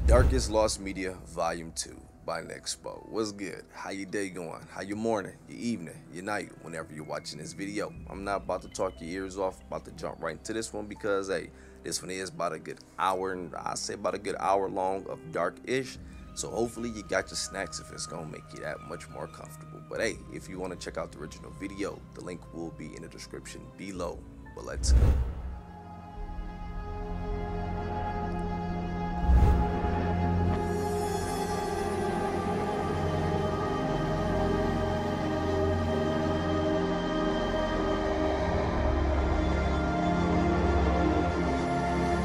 Darkest Lost Media Volume 2 by Nexpo. What's good? How your day going? How your morning, your evening, your night, whenever you're watching this video. I'm not about to talk your ears off, about to jump right into this one because, hey, this one is about a good hour, and I say about a good hour long of dark-ish. So hopefully you got your snacks if it's gonna make you that much more comfortable. But hey, if you want to check out the original video, the link will be in the description below. But let's go.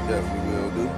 Definitely will do.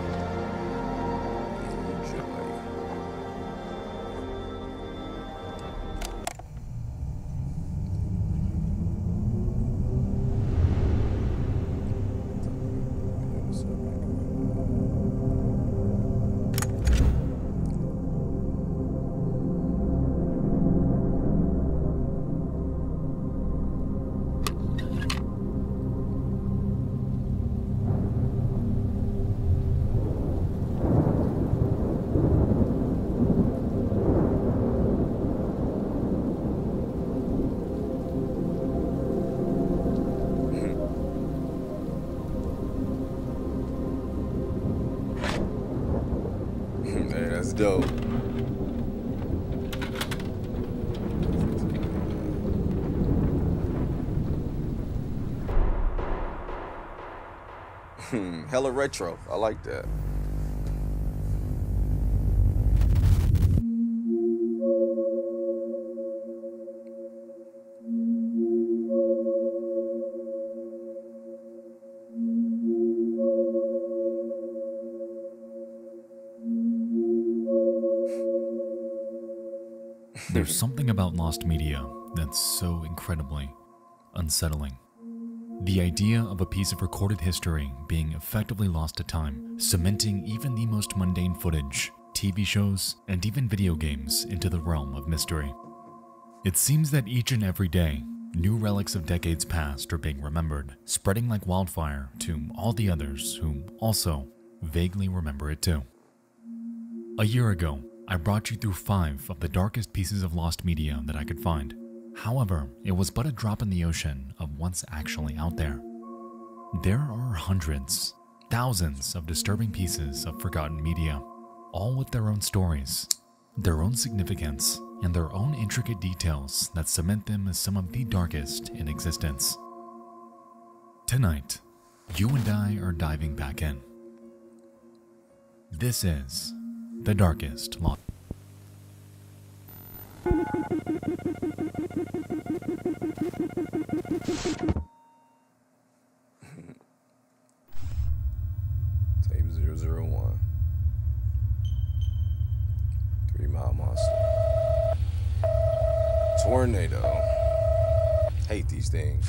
Hey, that's dope. Hella retro. I like that. There's something about lost media that's so incredibly unsettling. The idea of a piece of recorded history being effectively lost to time, cementing even the most mundane footage, TV shows, and even video games into the realm of mystery. It seems that each and every day, new relics of decades past are being remembered, spreading like wildfire to all the others who also vaguely remember it too. A year ago, I brought you through 5 of the darkest pieces of lost media that I could find. However, it was but a drop in the ocean of what's actually out there. There are hundreds, thousands of disturbing pieces of forgotten media, all with their own stories, their own significance, and their own intricate details that cement them as some of the darkest in existence. Tonight, you and I are diving back in. This is the darkest lost. Tape 001. 3 Mile Monster. Tornado. Hate these things.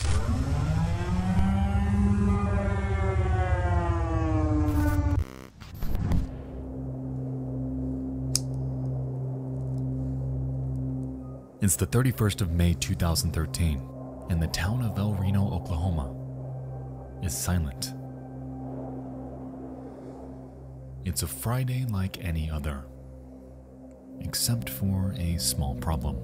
It's the 31st of May 2013, and the town of El Reno, Oklahoma is silent. It's a Friday like any other, except for a small problem.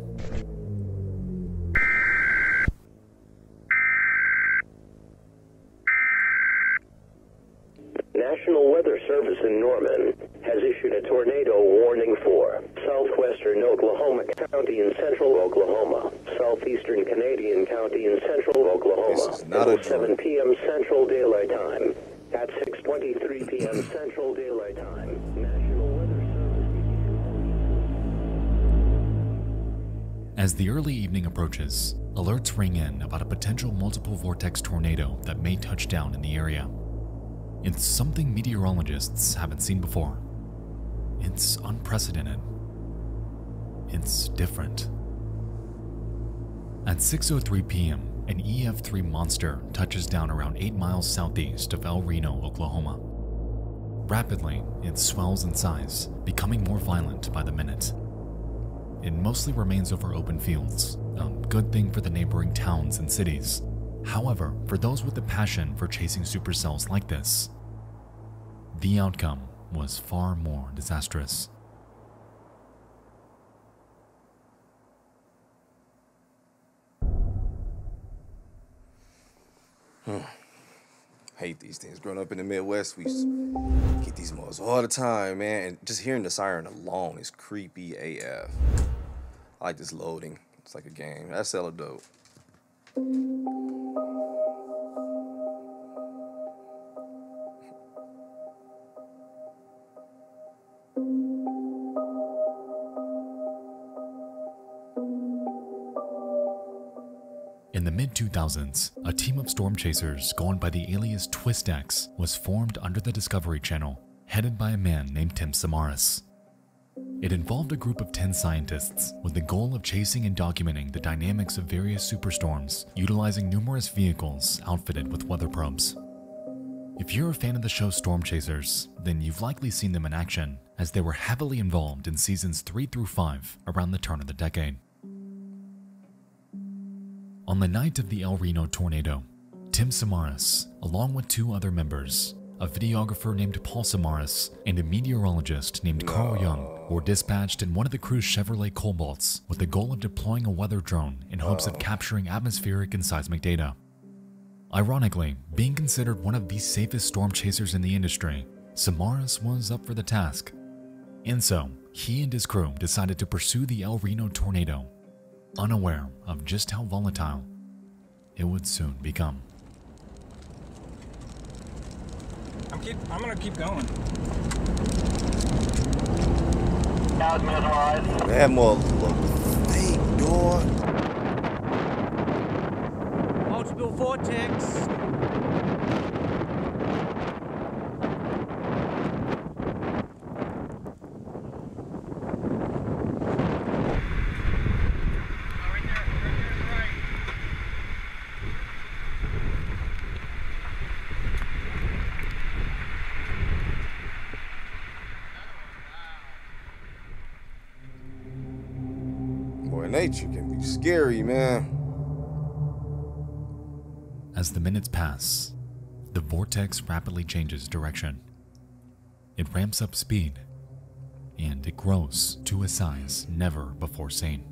National Weather Service in Norman has issued a tornado warning for southwestern Oklahoma County and central Oklahoma, southeastern Canadian County and central Oklahoma, This is not a at 7 p.m. Central Daylight Time, at 6:23 p.m. Central Daylight Time. National Weather Service. As the early evening approaches, alerts ring in about a potential multiple vortex tornado that may touch down in the area. It's something meteorologists haven't seen before. It's unprecedented. It's different. At 6:03 p.m., an EF3 monster touches down around 8 miles southeast of El Reno, Oklahoma. Rapidly, it swells in size, becoming more violent by the minute. It mostly remains over open fields, a good thing for the neighboring towns and cities. However, for those with a passion for chasing supercells like this, the outcome was far more disastrous. Hate these things. Growing up in the Midwest, we used to get these motors all the time, man. And just hearing the siren alone is creepy AF. I like this loading. It's like a game. That's hella dope. In the mid-2000s, a team of storm chasers going by the alias TwistX was formed under the Discovery Channel, headed by a man named Tim Samaras. It involved a group of 10 scientists with the goal of chasing and documenting the dynamics of various superstorms, utilizing numerous vehicles outfitted with weather probes. If you're a fan of the show Storm Chasers, then you've likely seen them in action, as they were heavily involved in seasons 3 through 5 around the turn of the decade. On the night of the El Reno tornado, Tim Samaras, along with 2 other members, a videographer named Paul Samaras and a meteorologist named Carl Young, were dispatched in one of the crew's Chevrolet Cobalts with the goal of deploying a weather drone in hopes of capturing atmospheric and seismic data. Ironically, being considered one of the safest storm chasers in the industry, Samaras was up for the task. And so, he and his crew decided to pursue the El Reno tornado, unaware of just how volatile it would soon become. I'm gonna keep going. That mother look fake, dog. Multiple vortex. Boy, nature can be scary, man. As the minutes pass, the vortex rapidly changes direction. It ramps up speed, and it grows to a size never before seen.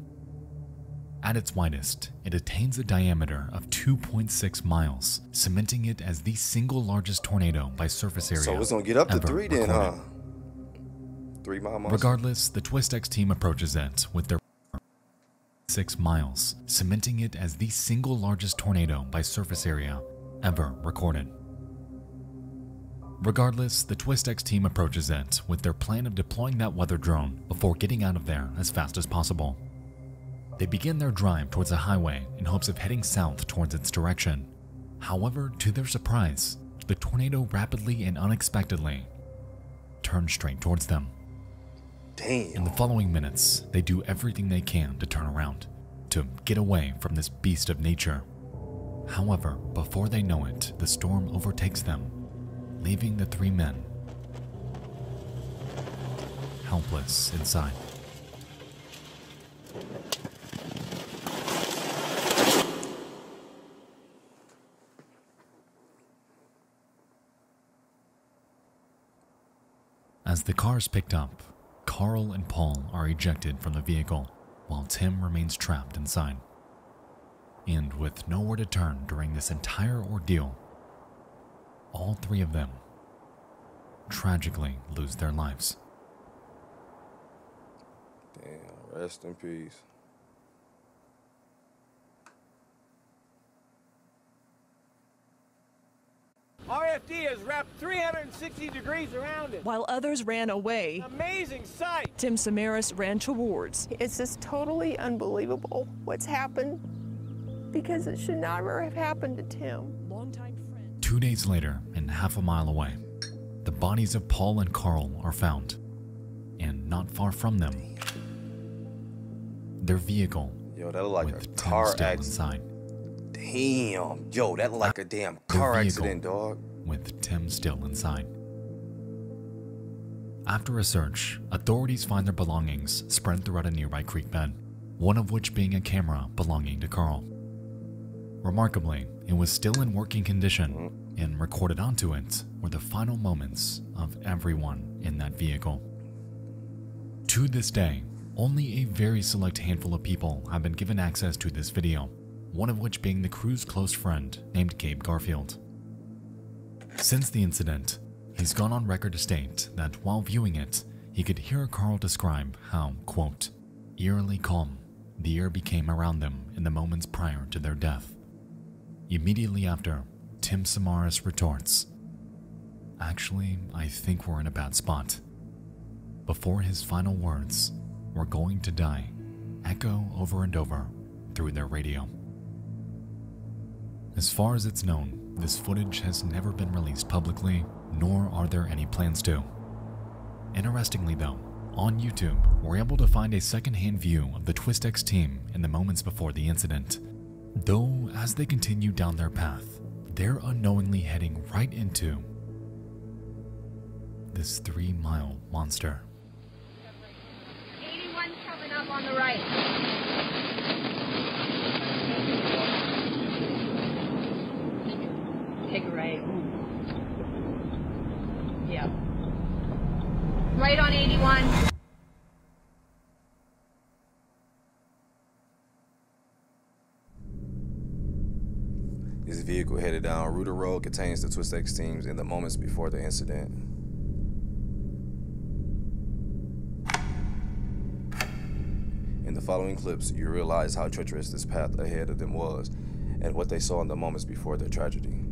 At its widest, it attains a diameter of 2.6 miles, cementing it as the single largest tornado by surface area. So it's gonna get up to ever 3 then, recorded. huh? 3 mile monster. Regardless, the TwistX team approaches it with their 6 miles, cementing it as the single largest tornado by surface area ever recorded. Regardless, the TwistX team approaches it with their plan of deploying that weather drone before getting out of there as fast as possible. They begin their drive towards a highway in hopes of heading south towards its direction. However, to their surprise, the tornado rapidly and unexpectedly turns straight towards them. Damn. In the following minutes, they do everything they can to turn around, to get away from this beast of nature. However, before they know it, the storm overtakes them, leaving the 3 men helpless inside. As the cars picked up, Carl and Paul are ejected from the vehicle, while Tim remains trapped inside. And with nowhere to turn during this entire ordeal, all 3 of them tragically lose their lives. Damn, rest in peace. RFD has wrapped 360 degrees around it. While others ran away, Amazing sight. Tim Samaras ran towards. It's just totally unbelievable what's happened because it should never have happened to Tim. Longtime friend 2 days later, and half a mile away, the bodies of Paul and Carl are found, and not far from them, their vehicle Yo, that look like a with Tim car still accident. inside. Damn. Yo, that look like a damn car vehicle. accident, dog. With Tim still inside. After a search, authorities find their belongings spread throughout a nearby creek bed, one of which being a camera belonging to Carl. Remarkably, it was still in working condition, and recorded onto it were the final moments of everyone in that vehicle. To this day, only a very select handful of people have been given access to this video, one of which being the crew's close friend named Gabe Garfield. Since the incident, he's gone on record to state that while viewing it, he could hear Carl describe how, quote, eerily calm the air became around them in the moments prior to their death. Immediately after, Tim Samaras retorts, "Actually, I think we're in a bad spot." Before his final words, "We're going to die," echo over and over through their radio. As far as it's known, this footage has never been released publicly, nor are there any plans to. Interestingly though, on YouTube, we're able to find a second-hand view of the TwistX team in the moments before the incident. Though, as they continue down their path, they're unknowingly heading right into this 3-mile monster. 81's coming up on the right. Take a right. Yeah. Right on 81. This vehicle headed down Rooter Road contains the TwistX teams in the moments before the incident. In the following clips, you realize how treacherous this path ahead of them was and what they saw in the moments before their tragedy.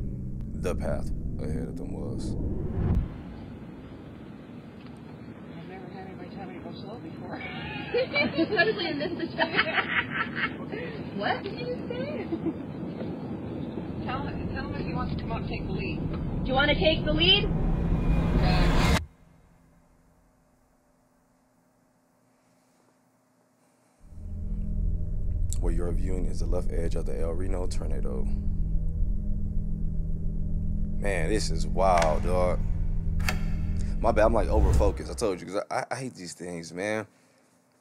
The path ahead of them was. I've never had anybody tell me to go slow before. Especially in this situation. What did you say? Tell him if he wants to come out and take the lead. Do you want to take the lead? Okay. What you're viewing is the left edge of the El Reno tornado. Man, this is wild, dog. My bad, I'm like over focused. I told you, because I hate these things, man.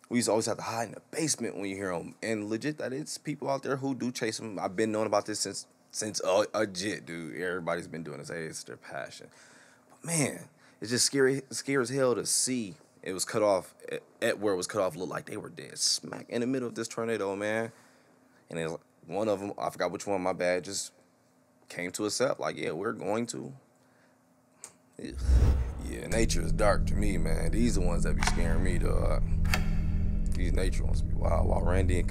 We used to always have to hide in the basement when you hear them. And legit, that it's people out there who do chase them. I've been knowing about this since a jit, dude. Everybody's been doing this. Hey, it's their passion. But man, it's just scary as hell to see it was cut off at where it was cut off. Looked like they were dead smack in the middle of this tornado, man. And it was one of them, I forgot which one, my bad, just came to accept, like, yeah, we're going to. Yeah, nature is dark to me, man. These are the ones that be scaring me, dog. These nature ones be wild. While Randy and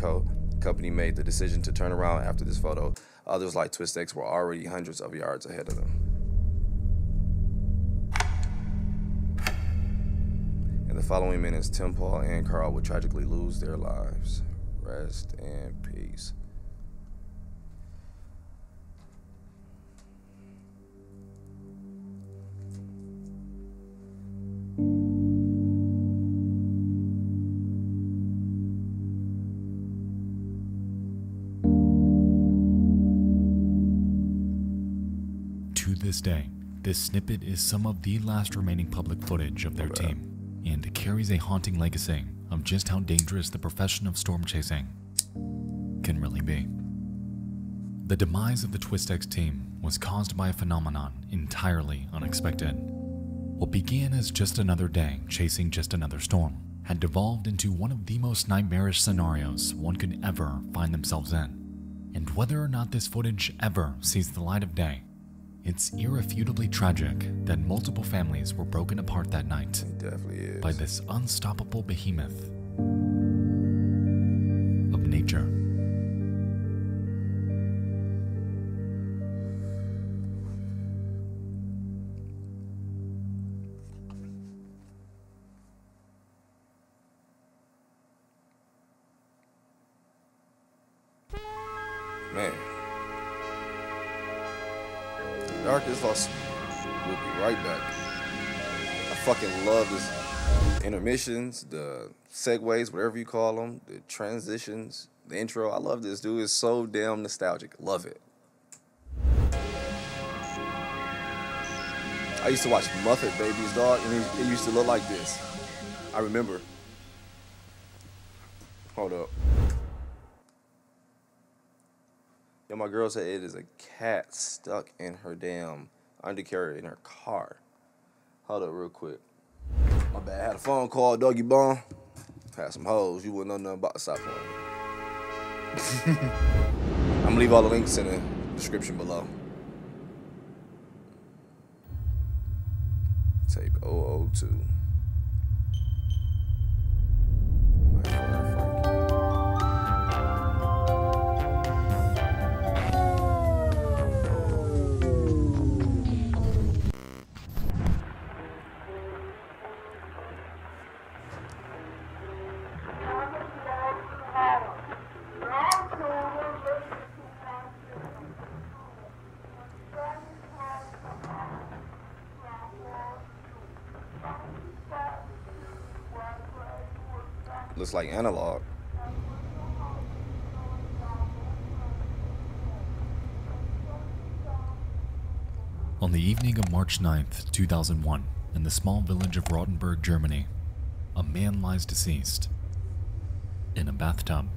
company made the decision to turn around after this photo, others like TwistX were already hundreds of yards ahead of them. In the following minutes, Tim, Paul, and Carl would tragically lose their lives. Rest in peace. To this day, this snippet is some of the last remaining public footage of their team, and carries a haunting legacy of just how dangerous the profession of storm chasing can really be. The demise of the TwistX team was caused by a phenomenon entirely unexpected. What began as just another day chasing just another storm had devolved into one of the most nightmarish scenarios one could ever find themselves in. And whether or not this footage ever sees the light of day, it's irrefutably tragic that multiple families were broken apart that night It definitely is. by this unstoppable behemoth of nature. Man. Darkest Lost. We'll be right back. I fucking love this intermissions, the segues, whatever you call them, the transitions, the intro. I love this, dude. It's so damn nostalgic. Love it. I used to watch Muppet Babies, dog, and it used to look like this. I remember. Hold up. Yeah, my girl said it is a cat stuck in her damn undercarriage in her car. Hold up real quick. My bad. I had a phone call, doggy bone. Had some hoes. You wouldn't know nothing about the stop playing. I'm gonna leave all the links in the description below. Tape 002. Looks like analog. On the evening of March 9th, 2001, in the small village of Rottenburg, Germany, a man lies deceased in a bathtub.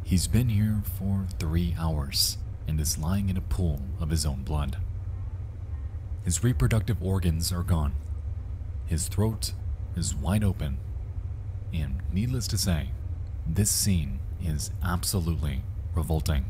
He's been here for 3 hours and is lying in a pool of his own blood. His reproductive organs are gone. His throat is wide open, and needless to say, this scene is absolutely revolting.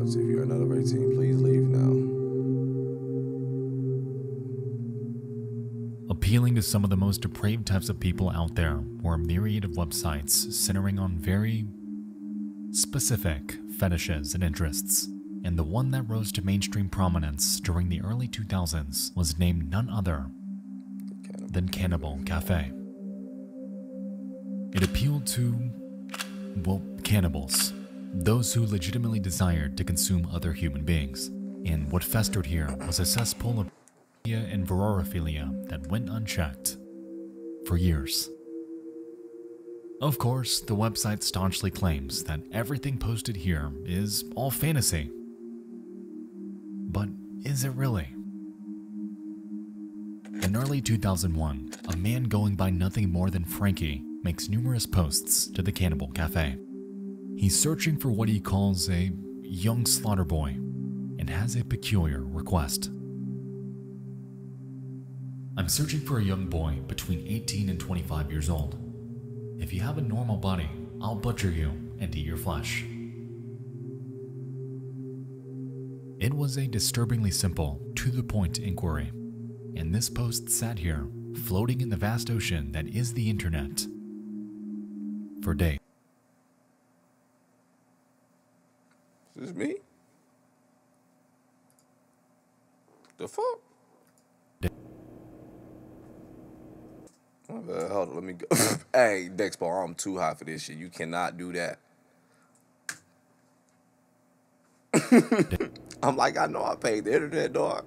If you're not over 18, please leave now. Appealing to some of the most depraved types of people out there were a myriad of websites centering on very specific fetishes and interests, and the one that rose to mainstream prominence during the early 2000s was named none other than Cannibal Cafe. It appealed to, well, cannibals, those who legitimately desired to consume other human beings, and what festered here was a cesspool of and vorophilia that went unchecked for years. Of course, the website staunchly claims that everything posted here is all fantasy. But is it really? In early 2001, a man going by nothing more than Frankie makes numerous posts to the Cannibal Cafe. He's searching for what he calls a young slaughter boy and has a peculiar request. I'm searching for a young boy between 18 and 25 years old. If you have a normal body, I'll butcher you and eat your flesh. It was a disturbingly simple, to-the-point inquiry, and this post sat here, floating in the vast ocean that is the internet, for days. Is this me? The fuck? Hold on, let me go. Hey, Nexpo, I'm too hot for this shit. You cannot do that. I'm like, I know I paid the internet, dog.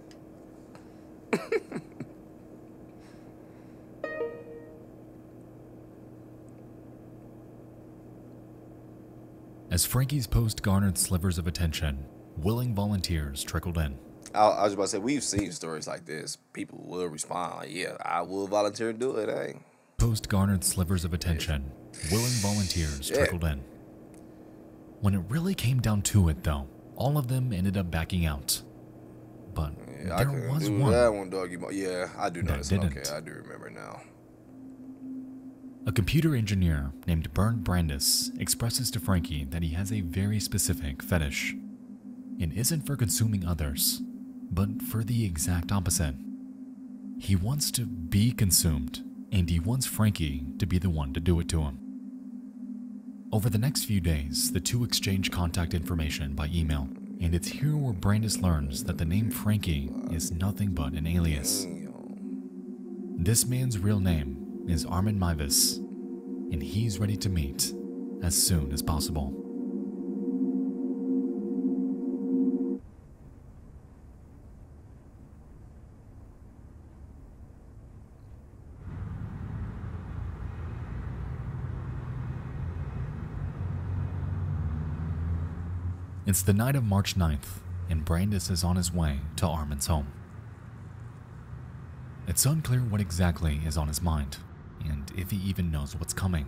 As Frankie's post garnered slivers of attention, willing volunteers trickled in. I was about to say, we've seen stories like this. People will respond, like, yeah, I will volunteer to do it, eh? Post garnered slivers of attention, willing volunteers trickled in. When it really came down to it, though, all of them ended up backing out. But yeah, there was one. That one, doggy. Yeah, I do know this. Didn't. Okay, I do remember now. A computer engineer named Bernd Brandis expresses to Frankie that he has a very specific fetish. It isn't for consuming others, but for the exact opposite. He wants to be consumed, and he wants Frankie to be the one to do it to him. Over the next few days, the two exchange contact information by email, and it's here where Brandis learns that the name Frankie is nothing but an alias. This man's real name is Armin Maivis, and he's ready to meet as soon as possible. It's the night of March 9th, and Brandis is on his way to Armin's home. It's unclear what exactly is on his mind, and if he even knows what's coming.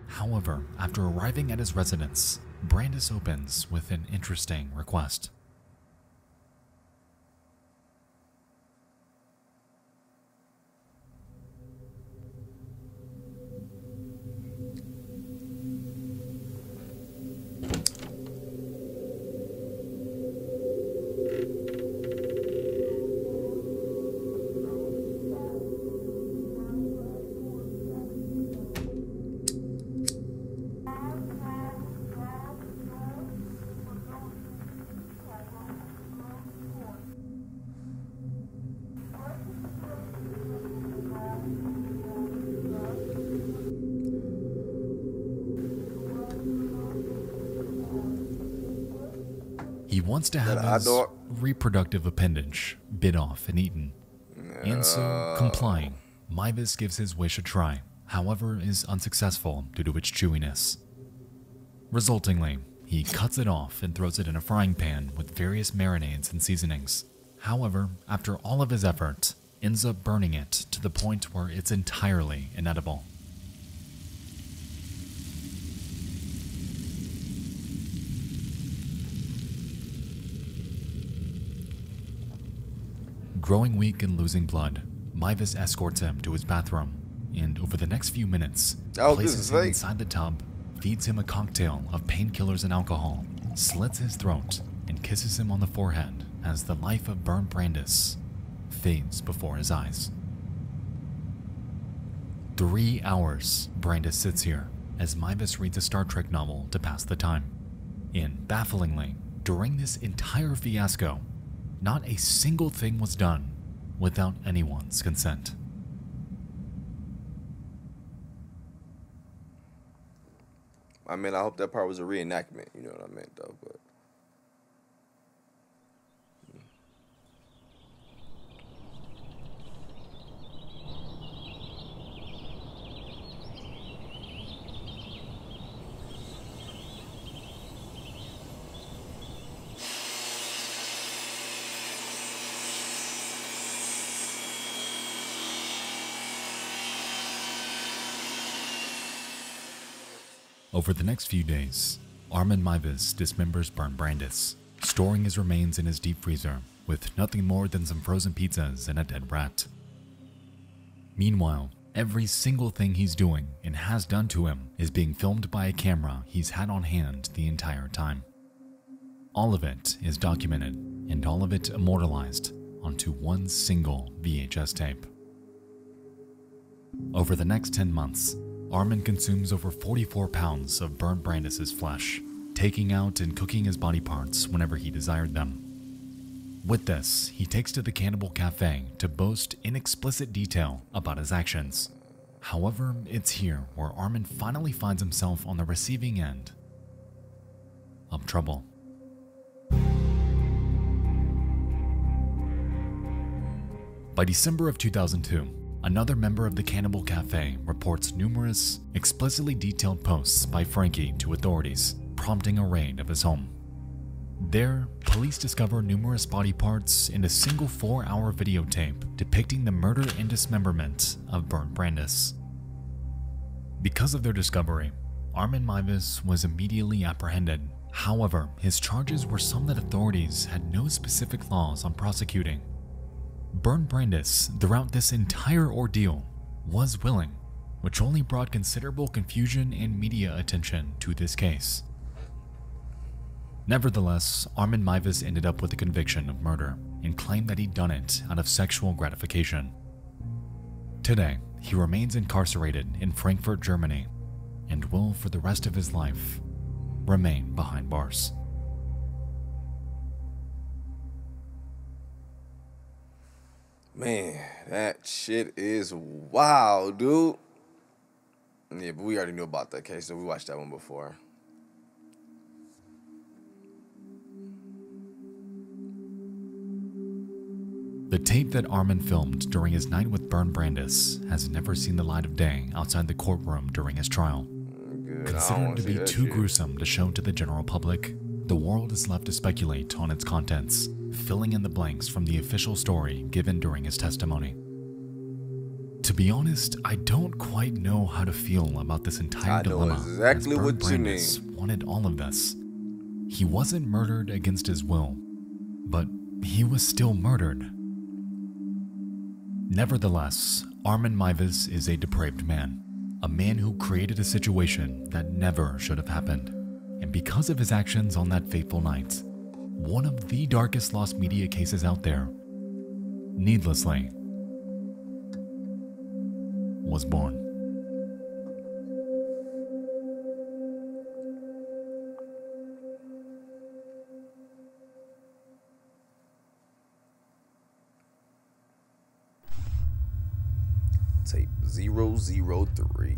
However, after arriving at his residence, Brandis opens with an interesting request. He wants to have his reproductive appendage bit off and eaten. And so, complying, Mivus gives his wish a try, however is unsuccessful due to its chewiness. Resultingly, he cuts it off and throws it in a frying pan with various marinades and seasonings. However, after all of his effort, ends up burning it to the point where it's entirely inedible. Growing weak and losing blood, Mivus escorts him to his bathroom, and over the next few minutes, places him inside the tub, feeds him a cocktail of painkillers and alcohol, slits his throat, and kisses him on the forehead as the life of Bernd Brandis fades before his eyes. 3 hours Brandis sits here as Mivus reads a Star Trek novel to pass the time. And bafflingly, during this entire fiasco, not a single thing was done without anyone's consent. I mean, I hope that part was a reenactment, you know what I meant, though, but... Over the next few days, Armin Mivus dismembers Bernd Brandis, storing his remains in his deep freezer with nothing more than some frozen pizzas and a dead rat. Meanwhile, every single thing he's doing and has done to him is being filmed by a camera he's had on hand the entire time. All of it is documented and all of it immortalized onto one single VHS tape. Over the next 10 months, Armin consumes over 44 pounds of Bernd Brandis' flesh, taking out and cooking his body parts whenever he desired them. With this, he takes to the Cannibal Cafe to boast in explicit detail about his actions. However, it's here where Armin finally finds himself on the receiving end of trouble. By December of 2002, another member of the Cannibal Cafe reports numerous, explicitly detailed posts by Frankie to authorities, prompting a raid of his home. There, police discover numerous body parts in a single 4-hour videotape depicting the murder and dismemberment of Bernd Brandis. Because of their discovery, Armin Mivus was immediately apprehended. However, his charges were some that authorities had no specific laws on prosecuting. Bernd Brandis, throughout this entire ordeal, was willing, which only brought considerable confusion and media attention to this case. Nevertheless, Armin Mivus ended up with a conviction of murder and claimed that he'd done it out of sexual gratification. Today, he remains incarcerated in Frankfurt, Germany, and will, for the rest of his life, remain behind bars. Man, that shit is wild, dude. Yeah, but we already knew about that case, so we watched that one before. The tape that Armin filmed during his night with Bernd Brandis has never seen the light of day outside the courtroom during his trial. Good. Considered to be too gruesome to show to the general public, the world is left to speculate on its contents, filling in the blanks from the official story given during his testimony. To be honest, I don't quite know how to feel about this entire dilemma, exactly as what you Brandis wanted all of this. He wasn't murdered against his will, but he was still murdered. Nevertheless, Armin Meiwes is a depraved man, a man who created a situation that never should have happened. And because of his actions on that fateful night, one of the darkest lost media cases out there, needlessly, was born. Tape 003.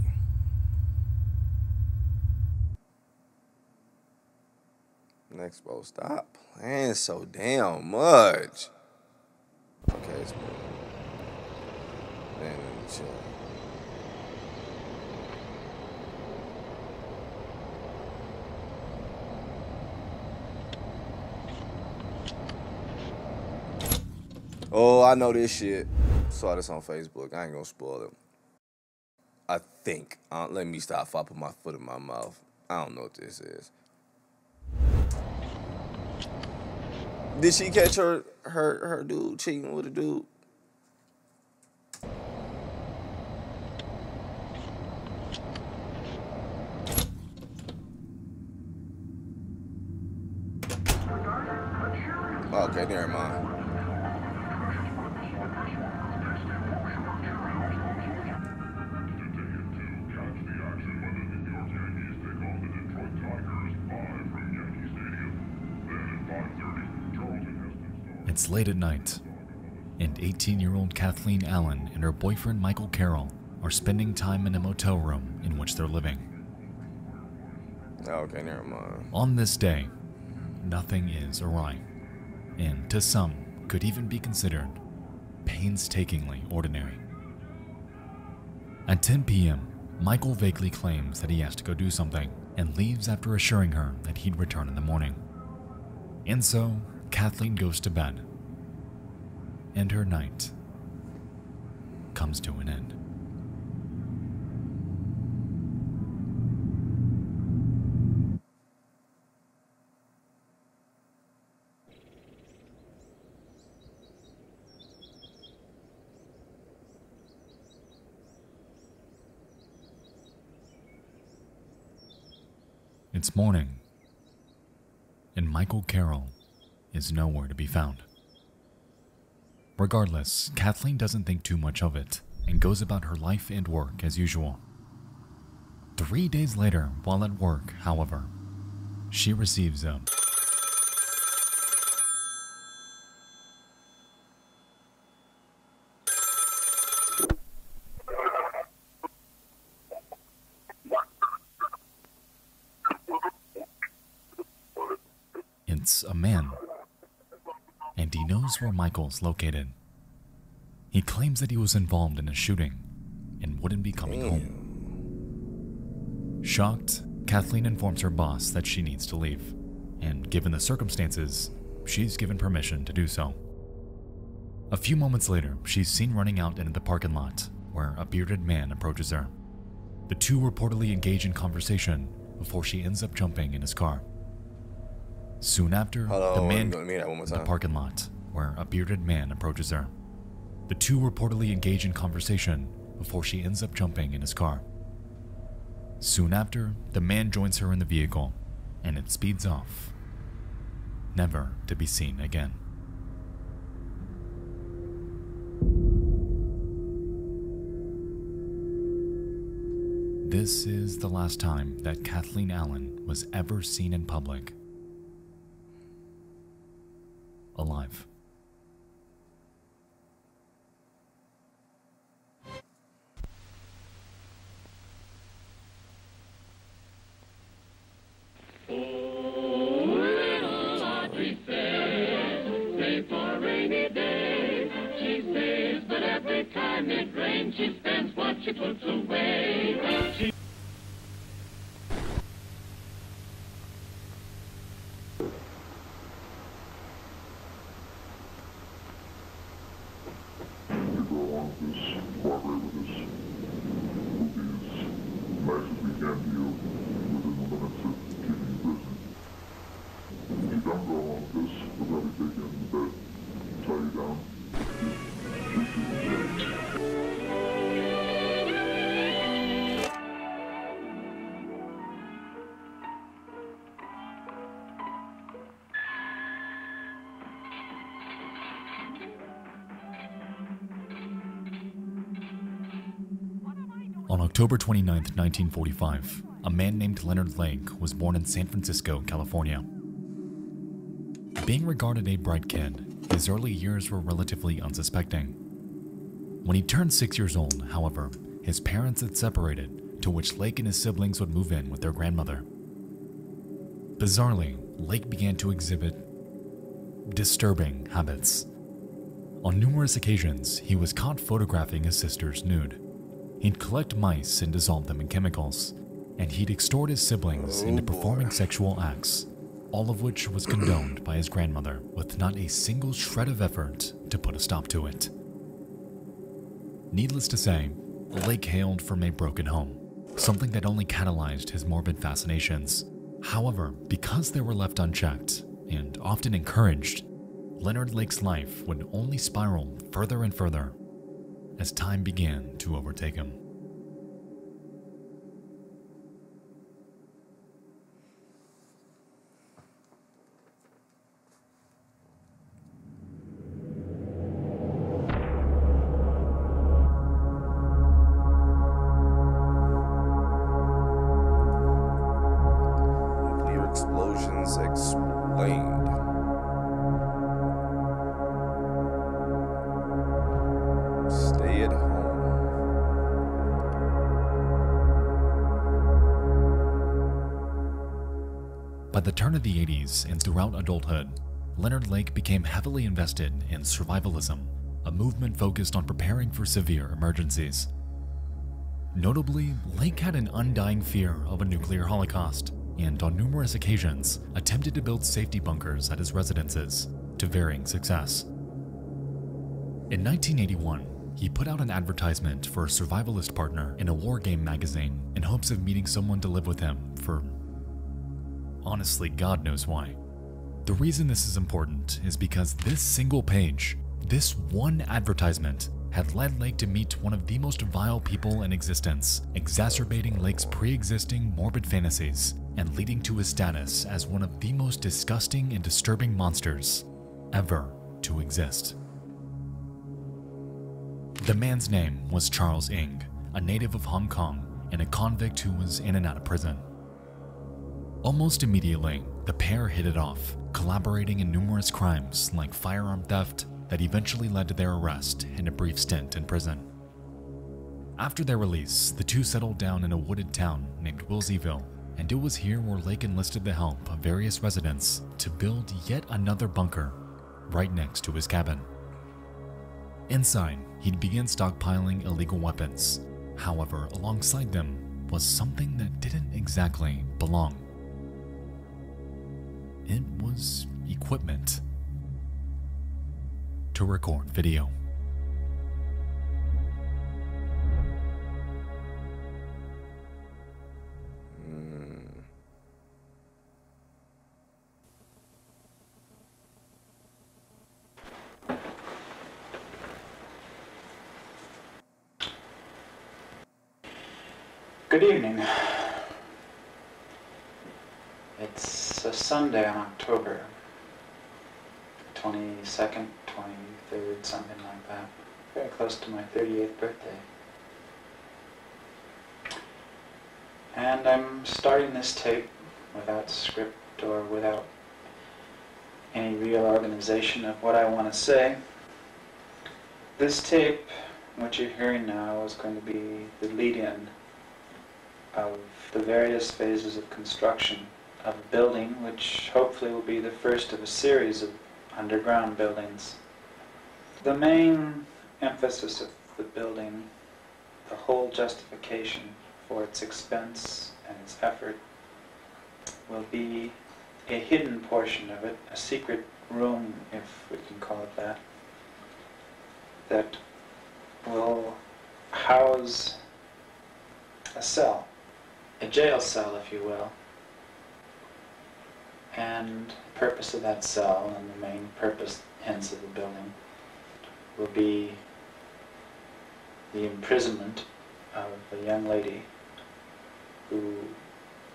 Nexpo, stop playing so damn much. Okay, it's more. Man, chill. Oh, I know this shit. Saw this on Facebook. I ain't gonna spoil it. I think. Let me stop if I put my foot in my mouth. I don't know what this is. Did she catch her dude cheating with a dude? Okay, never mind. It's late at night, and 18-year-old Kathleen Allen and her boyfriend Michael Carroll are spending time in a motel room in which they're living. Okay, never mind. On this day, nothing is awry, and to some could even be considered painstakingly ordinary. At 10 p.m., Michael vaguely claims that he has to go do something and leaves after assuring her that he'd return in the morning. And so, Kathleen goes to bed, and her night comes to an end. It's morning, and Michael Carroll is nowhere to be found. Regardless, Kathleen doesn't think too much of it and goes about her life and work as usual. 3 days later, while at work, however, she receives a It's a man, and he knows where Michael's located. He claims that he was involved in a shooting and wouldn't be coming home. Shocked, Kathleen informs her boss that she needs to leave, and given the circumstances, she's given permission to do so. A few moments later, she's seen running out into the parking lot, where a bearded man approaches her. The two reportedly engage in conversation before she ends up jumping in his car. Soon after, the man the parking lot, where a bearded man approaches her. The two reportedly engage in conversation before she ends up jumping in his car. Soon after, the man joins her in the vehicle, and it speeds off, never to be seen again. This is the last time that Kathleen Allen was ever seen in public alive. She spends what she puts away. of this, cooperate with us. We'll be as nice as we can to you within the limits of keeping you busy. If you don't go along with this, we'll probably take you into bed, tie you down, shoot you in the head. On October 29, 1945, a man named Leonard Lake was born in San Francisco, California. Being regarded a bright kid, his early years were relatively unsuspecting. When he turned 6 years old, however, his parents had separated, to which Lake and his siblings would move in with their grandmother. Bizarrely, Lake began to exhibit disturbing habits. On numerous occasions, he was caught photographing his sister's nude. He'd collect mice and dissolve them in chemicals, and he'd extort his siblings into performing sexual acts, all of which was condoned by his grandmother, with not a single shred of effort to put a stop to it. Needless to say, Lake hailed from a broken home, something that only catalyzed his morbid fascinations. However, because they were left unchecked, and often encouraged, Leonard Lake's life would only spiral further and further as time began to overtake him. Nuclear explosions explained. Stay at home. By the turn of the 80s and throughout adulthood, Leonard Lake became heavily invested in survivalism, a movement focused on preparing for severe emergencies. Notably, Lake had an undying fear of a nuclear holocaust, and on numerous occasions attempted to build safety bunkers at his residences, to varying success. In 1981, he put out an advertisement for a survivalist partner in a war game magazine in hopes of meeting someone to live with him for honestly, God knows why. The reason this is important is because this single page, this one advertisement, had led Lake to meet one of the most vile people in existence, exacerbating Lake's pre-existing morbid fantasies and leading to his status as one of the most disgusting and disturbing monsters ever to exist. The man's name was Charles Ng, a native of Hong Kong and a convict who was in and out of prison. Almost immediately, the pair hit it off, collaborating in numerous crimes like firearm theft that eventually led to their arrest and a brief stint in prison. After their release, the two settled down in a wooded town named Wilseyville, and it was here where Lake enlisted the help of various residents to build yet another bunker right next to his cabin. Inside, he'd begin stockpiling illegal weapons. However, alongside them was something that didn't exactly belong. It was equipment to record video. Good evening. It's a Sunday in October, 22nd, 23rd, something like that. Very close to my 38th birthday. And I'm starting this tape without script or without any real organization of what I want to say. This tape, what you're hearing now, is going to be the lead-in of the various phases of construction of a building, which hopefully will be the first of a series of underground buildings. The main emphasis of the building, the whole justification for its expense and its effort, will be a hidden portion of it, a secret room, if we can call it that will house a cell, a jail cell, if you will. And the purpose of that cell, and the main purpose, hence, of the building, will be the imprisonment of a young lady who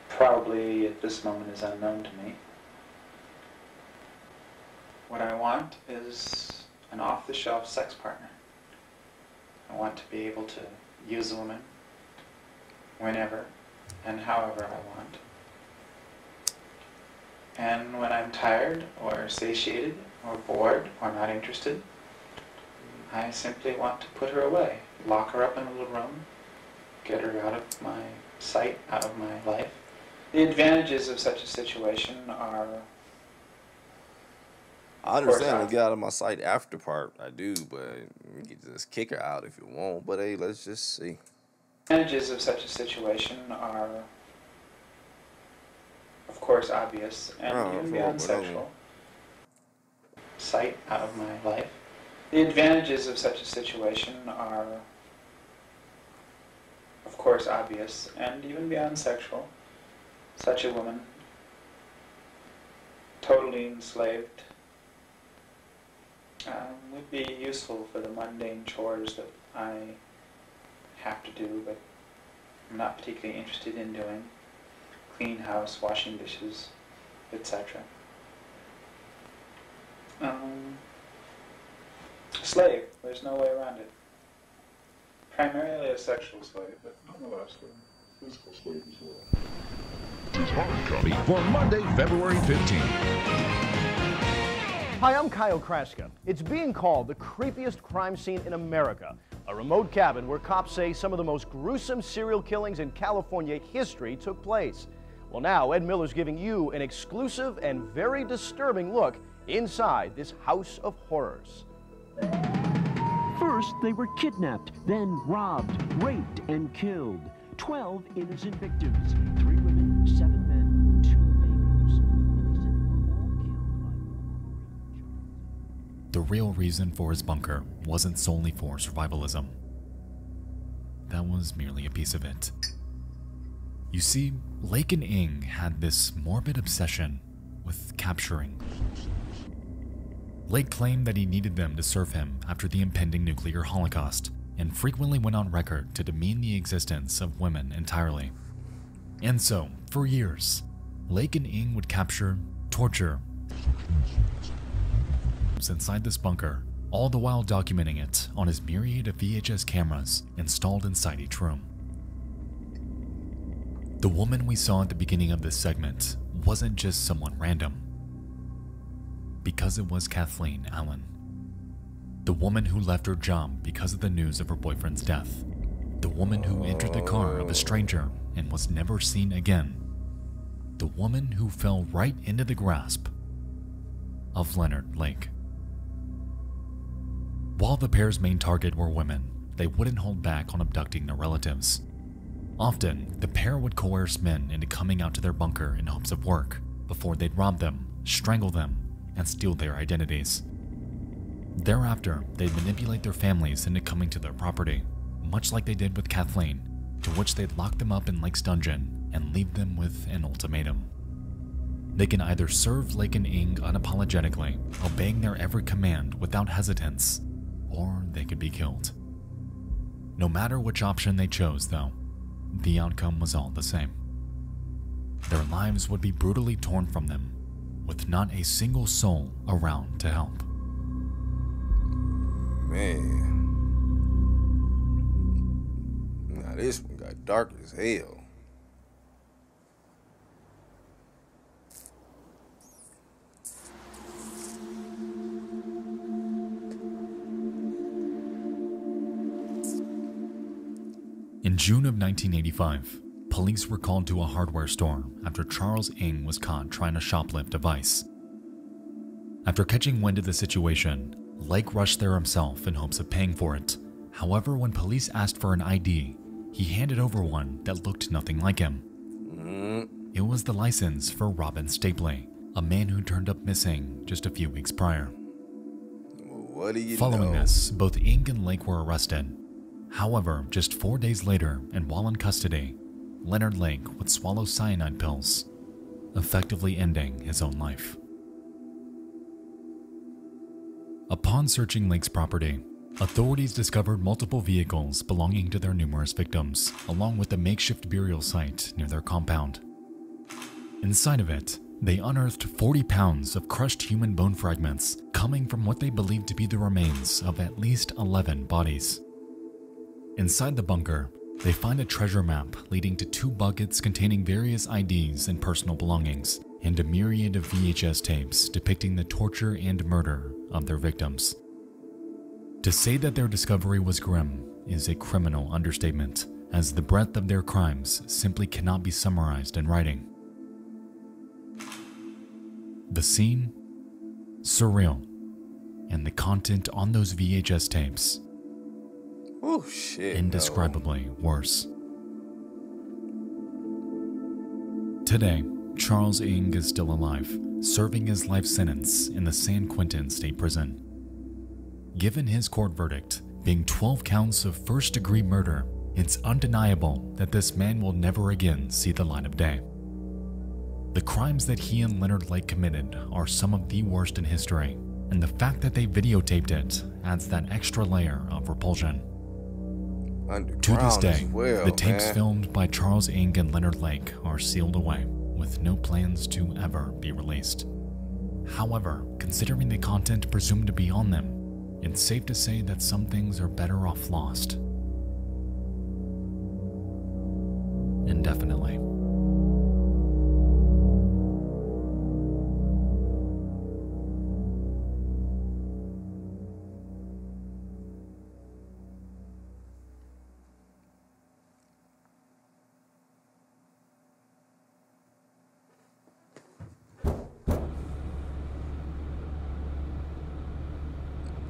probably at this moment is unknown to me. What I want is an off-the-shelf sex partner. I want to be able to use a woman whenever and however I want. And when I'm tired or satiated or bored or not interested, I simply want to put her away, lock her up in a little room, get her out of my sight, out of my life. The advantages of such a situation are... I understand the get out of my sight after part, I do, but you can just kick her out if you want. But hey, let's just see. Advantages of such a situation are, of course, obvious and even beyond sexual. Sight out of my life. The advantages of such a situation are, of course, obvious and even beyond sexual. Such a woman, totally enslaved, would be useful for the mundane chores that I have to do, but I'm not particularly interested in doing. Clean house, washing dishes, etc. Slave, there's no way around it. Primarily a sexual slave, but nonetheless a physical slave as well. It's Horror Copy for Monday, February 15th. Hi, I'm Kyle Kraska. It's being called the creepiest crime scene in America. A remote cabin where cops say some of the most gruesome serial killings in California history took place. Well, now Ed Miller's giving you an exclusive and very disturbing look inside this house of horrors. First, they were kidnapped, then robbed, raped, and killed. 12 innocent victims, 3 women, 7 men, 2 babies. They said they were all killed by... The real reason for his bunker wasn't solely for survivalism. That was merely a piece of it. You see, Lake and Ing had this morbid obsession with capturing. Lake claimed that he needed them to serve him after the impending nuclear holocaust, and frequently went on record to demean the existence of women entirely. And so, for years, Lake and Ing would capture, torture, inside this bunker, all the while documenting it on his myriad of VHS cameras installed inside each room. The woman we saw at the beginning of this segment wasn't just someone random, because it was Kathleen Allen. The woman who left her job because of the news of her boyfriend's death. The woman who entered the car of a stranger and was never seen again. The woman who fell right into the grasp of Leonard Lake. While the pair's main target were women, they wouldn't hold back on abducting their relatives. Often, the pair would coerce men into coming out to their bunker in hopes of work, before they'd rob them, strangle them, and steal their identities. Thereafter, they'd manipulate their families into coming to their property, much like they did with Kathleen, to which they'd lock them up in Lake's dungeon and leave them with an ultimatum. They can either serve Lake and Ing unapologetically, obeying their every command without hesitance, or they could be killed. No matter which option they chose, though, the outcome was all the same. Their lives would be brutally torn from them, with not a single soul around to help. Man. Now this one got dark as hell. In June of 1985, police were called to a hardware store after Charles Ing was caught trying to shoplift a device. After catching wind of the situation, Lake rushed there himself in hopes of paying for it. However, when police asked for an ID, he handed over one that looked nothing like him. It was the license for Robin Stapley, a man who turned up missing just a few weeks prior. What do you Following know? this, both Ing and Lake were arrested, However, just 4 days later, and while in custody, Leonard Lake would swallow cyanide pills, effectively ending his own life. Upon searching Lake's property, authorities discovered multiple vehicles belonging to their numerous victims, along with a makeshift burial site near their compound. Inside of it, they unearthed 40 pounds of crushed human bone fragments coming from what they believed to be the remains of at least 11 bodies. Inside the bunker, they find a treasure map leading to 2 buckets containing various IDs and personal belongings, and a myriad of VHS tapes depicting the torture and murder of their victims. To say that their discovery was grim is a criminal understatement, as the breadth of their crimes simply cannot be summarized in writing. The scene? Surreal. And the content on those VHS tapes? Oh shit. Indescribably worse. Today, Charles Ng is still alive, serving his life sentence in the San Quentin State Prison. Given his court verdict, being 12 counts of first-degree murder, it's undeniable that this man will never again see the light of day. The crimes that he and Leonard Lake committed are some of the worst in history, and the fact that they videotaped it adds that extra layer of repulsion. To this day, the tapes filmed by Charles Ng and Leonard Lake are sealed away, with no plans to ever be released. However, considering the content presumed to be on them, it's safe to say that some things are better off lost. Indefinitely.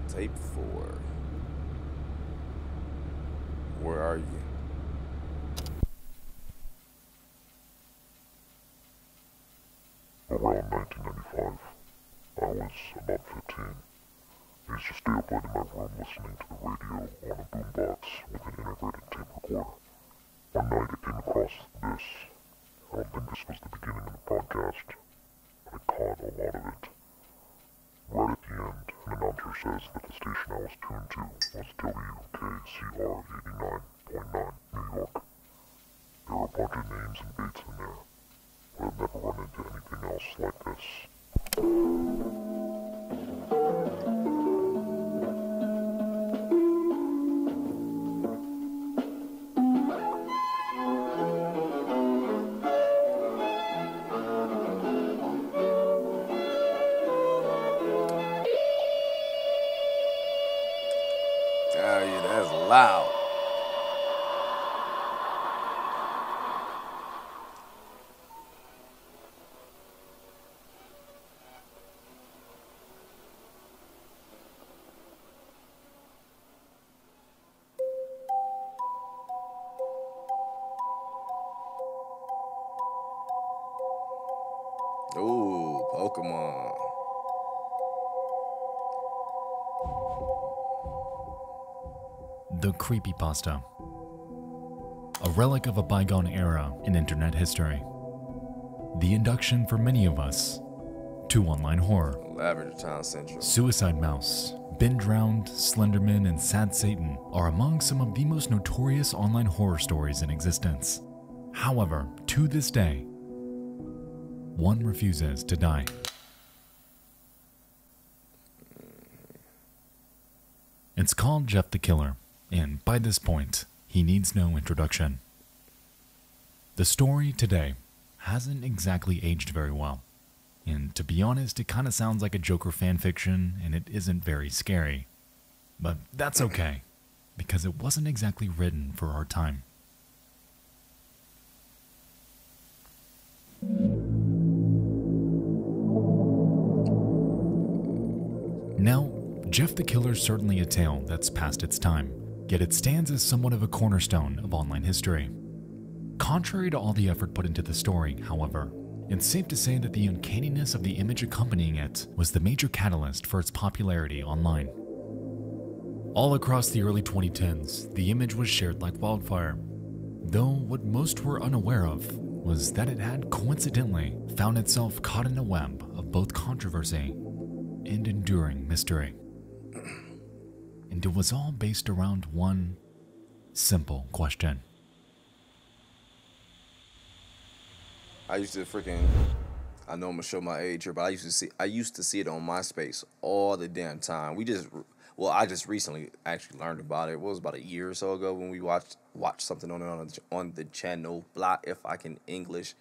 Tape 4. Where are you? Around 1995, I was about 15. I used to stay up late in my room listening to the radio on a boombox with an integrated tape recorder. One night I came across this. I don't think this was the beginning of the podcast. I caught a lot of it. Right at the end, an announcer says that the station I was tuned to was WKCR 89.9, New York. There were a bunch of names and dates in there, but I've never run into anything else like this. Oh yeah, that's loud. Ooh, Pokemon. The creepypasta. A relic of a bygone era in internet history. The induction for many of us to online horror. Lavender Town Central. Suicide Mouse, Been Drowned, Slenderman, and Sad Satan are among some of the most notorious online horror stories in existence. However, to this day, one refuses to die. It's called Jeff the Killer, and by this point, he needs no introduction. The story today hasn't exactly aged very well, and to be honest, it kind of sounds like a Joker fanfiction, and it isn't very scary. But that's okay, because it wasn't exactly written for our time. Now, Jeff the Killer's certainly a tale that's past its time, yet it stands as somewhat of a cornerstone of online history. Contrary to all the effort put into the story, however, it's safe to say that the uncanniness of the image accompanying it was the major catalyst for its popularity online. All across the early 2010s, the image was shared like wildfire, though what most were unaware of was that it had coincidentally found itself caught in a web of both controversy and enduring mystery. And it was all based around one simple question. I used to freaking, I know I'm gonna show my age here, but I used to see it on MySpace all the damn time. I just recently actually learned about it. It was about a year or so ago when we watched something on the channel, blah, if I can English.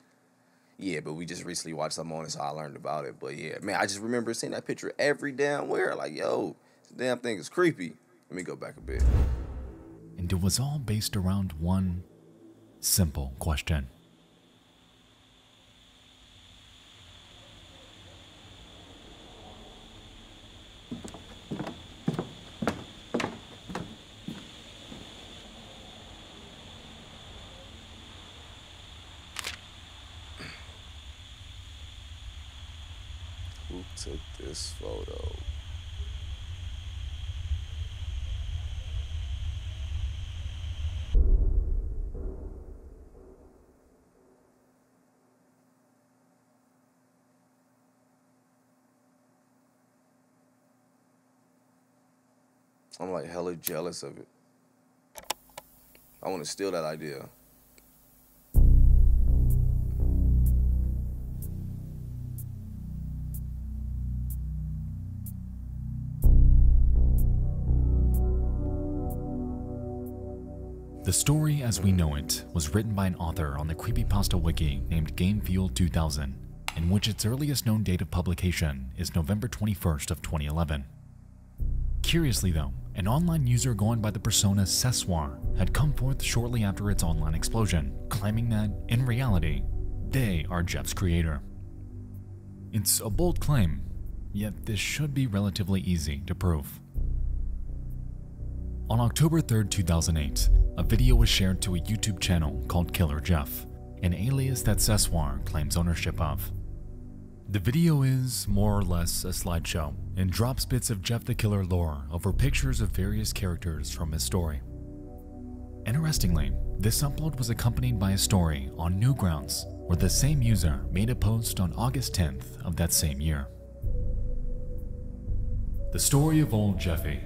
Yeah, but we just recently watched something on it, so I learned about it. But yeah, man, I just remember seeing that picture every damn where. Like, yo, this damn thing is creepy. Let me go back a bit. And it was all based around one simple question. Who took this photo? I'm like hella jealous of it. I want to steal that idea. The story as we know it was written by an author on the creepypasta wiki named GameFuel 2000, in which its earliest known date of publication is November 21st of 2011. Curiously though, an online user going by the persona Sessoir had come forth shortly after its online explosion, claiming that, in reality, they are Jeff's creator. It's a bold claim, yet this should be relatively easy to prove. On October 3rd, 2008, a video was shared to a YouTube channel called Killer Jeff, an alias that Sessoir claims ownership of. The video is more or less a slideshow and drops bits of Jeff the Killer lore over pictures of various characters from his story. Interestingly, this upload was accompanied by a story on Newgrounds where the same user made a post on August 10th of that same year. The story of old Jeffy.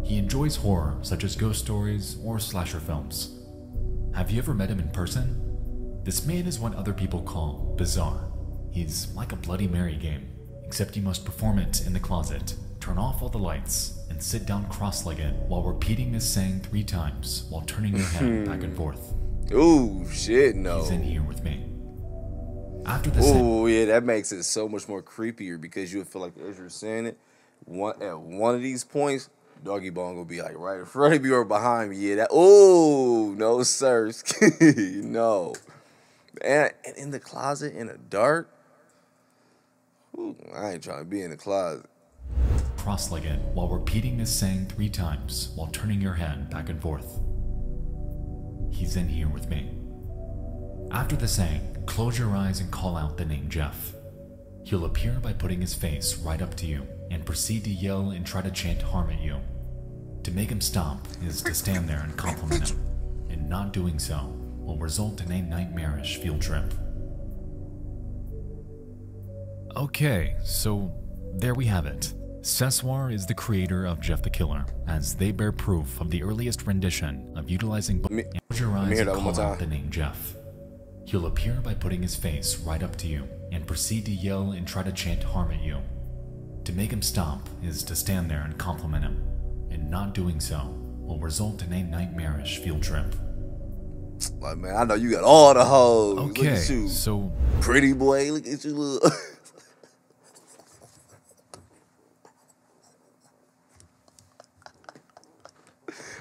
He enjoys horror such as ghost stories or slasher films. Have you ever met him in person? This man is what other people call bizarre. He's like a Bloody Mary game, except you must perform it in the closet, turn off all the lights, and sit down cross-legged while repeating this saying 3 times while turning your head back and forth. Ooh, shit, no. He's in here with me. After the Ooh, yeah, that makes it so much more creepier because you would feel like as you're saying it, at one of these points, Doggy Bone gonna be like right in front of you or behind me. Yeah, that. Ooh, no, sir. No. And in the closet in the dark. Ooh, I ain't trying to be in the closet. Cross-legged while repeating this saying 3 times while turning your head back and forth. He's in here with me. After the saying, close your eyes and call out the name Jeff. He'll appear by putting his face right up to you and proceed to yell and try to chant harm at you. To make him stop is to stand there and compliment him, and not doing so will result in a nightmarish field trip. Okay, so there we have it. Sessoir is the creator of Jeff the Killer, as they bear proof of the earliest rendition of utilizing both close your eyes and call out the name Jeff. He'll appear by putting his face right up to you and proceed to yell and try to chant harm at you. To make him stop is to stand there and compliment him, and not doing so will result in a nightmarish field trip. Like, man, I know you got all the hoes. Okay, look at you. So pretty boy, look at you, look.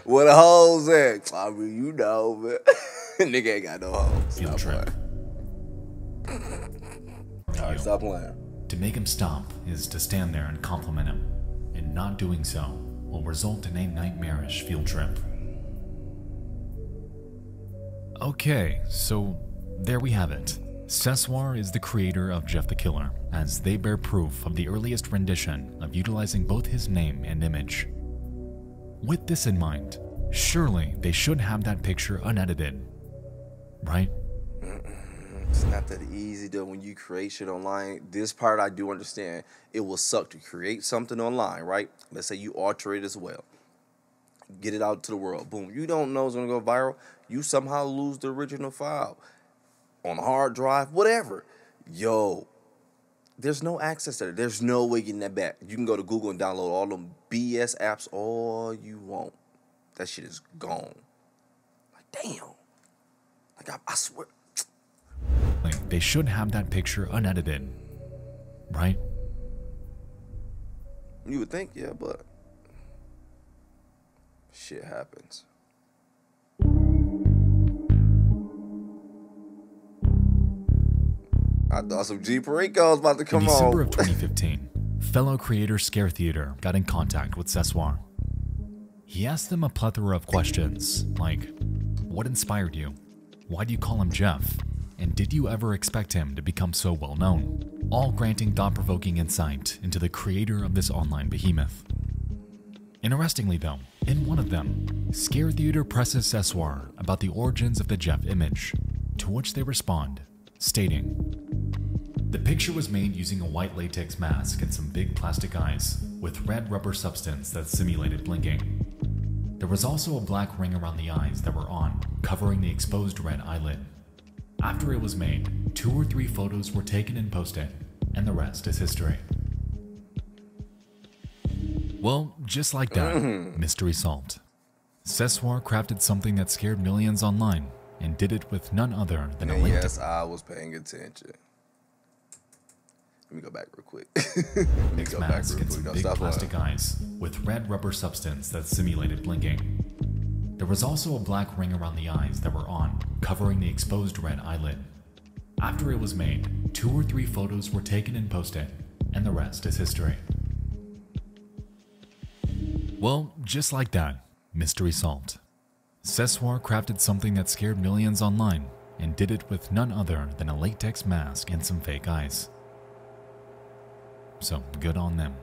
Where the hoes at? I mean, you know, man. Nigga ain't got no hoes. Field trip. Alright, stop playing. To make him stop is to stand there and compliment him, and not doing so will result in a nightmarish field trip. Okay, so there we have it. Sessoir is the creator of Jeff the Killer, as they bear proof of the earliest rendition of utilizing both his name and image. With this in mind, surely they should have that picture unedited, right? It's not that easy though when you create shit online. This part I do understand. It will suck to create something online, right? Let's say you alter it as well. Get it out to the world. Boom. You don't know it's gonna go viral. You somehow lose the original file on a hard drive, whatever. Yo, there's no access to it. There's no way getting that back. You can go to Google and download all them BS apps all you want. That shit is gone. Like, damn. Like, I swear. They should have that picture unedited, right? You would think, yeah, but shit happens. I thought some G Perico was about to come on. In December of 2015, fellow creator Scare Theater got in contact with Sessoir. He asked them a plethora of questions, like, what inspired you? Why do you call him Jeff? And did you ever expect him to become so well known? All granting thought-provoking insight into the creator of this online behemoth. Interestingly though, in one of them, Scare Theater presses Sessoir about the origins of the Jeff image, to which they respond, stating, the picture was made using a white latex mask and some big plastic eyes, with red rubber substance that simulated blinking. There was also a black ring around the eyes that were on, covering the exposed red eyelid. After it was made, 2 or 3 photos were taken and posted, and the rest is history. Well, just like that, mystery solved. Sessoir crafted something that scared millions online, and did it with none other than a link. Yes, I was paying attention. Let me go back real quick. Mixed mask and some big plastic eyes, with red rubber substance that simulated blinking. There was also a black ring around the eyes that were on, covering the exposed red eyelid. After it was made, 2 or 3 photos were taken and posted, and the rest is history. Well, just like that, mystery solved. Sessoir crafted something that scared millions online, and did it with none other than a latex mask and some fake eyes. So, good on them.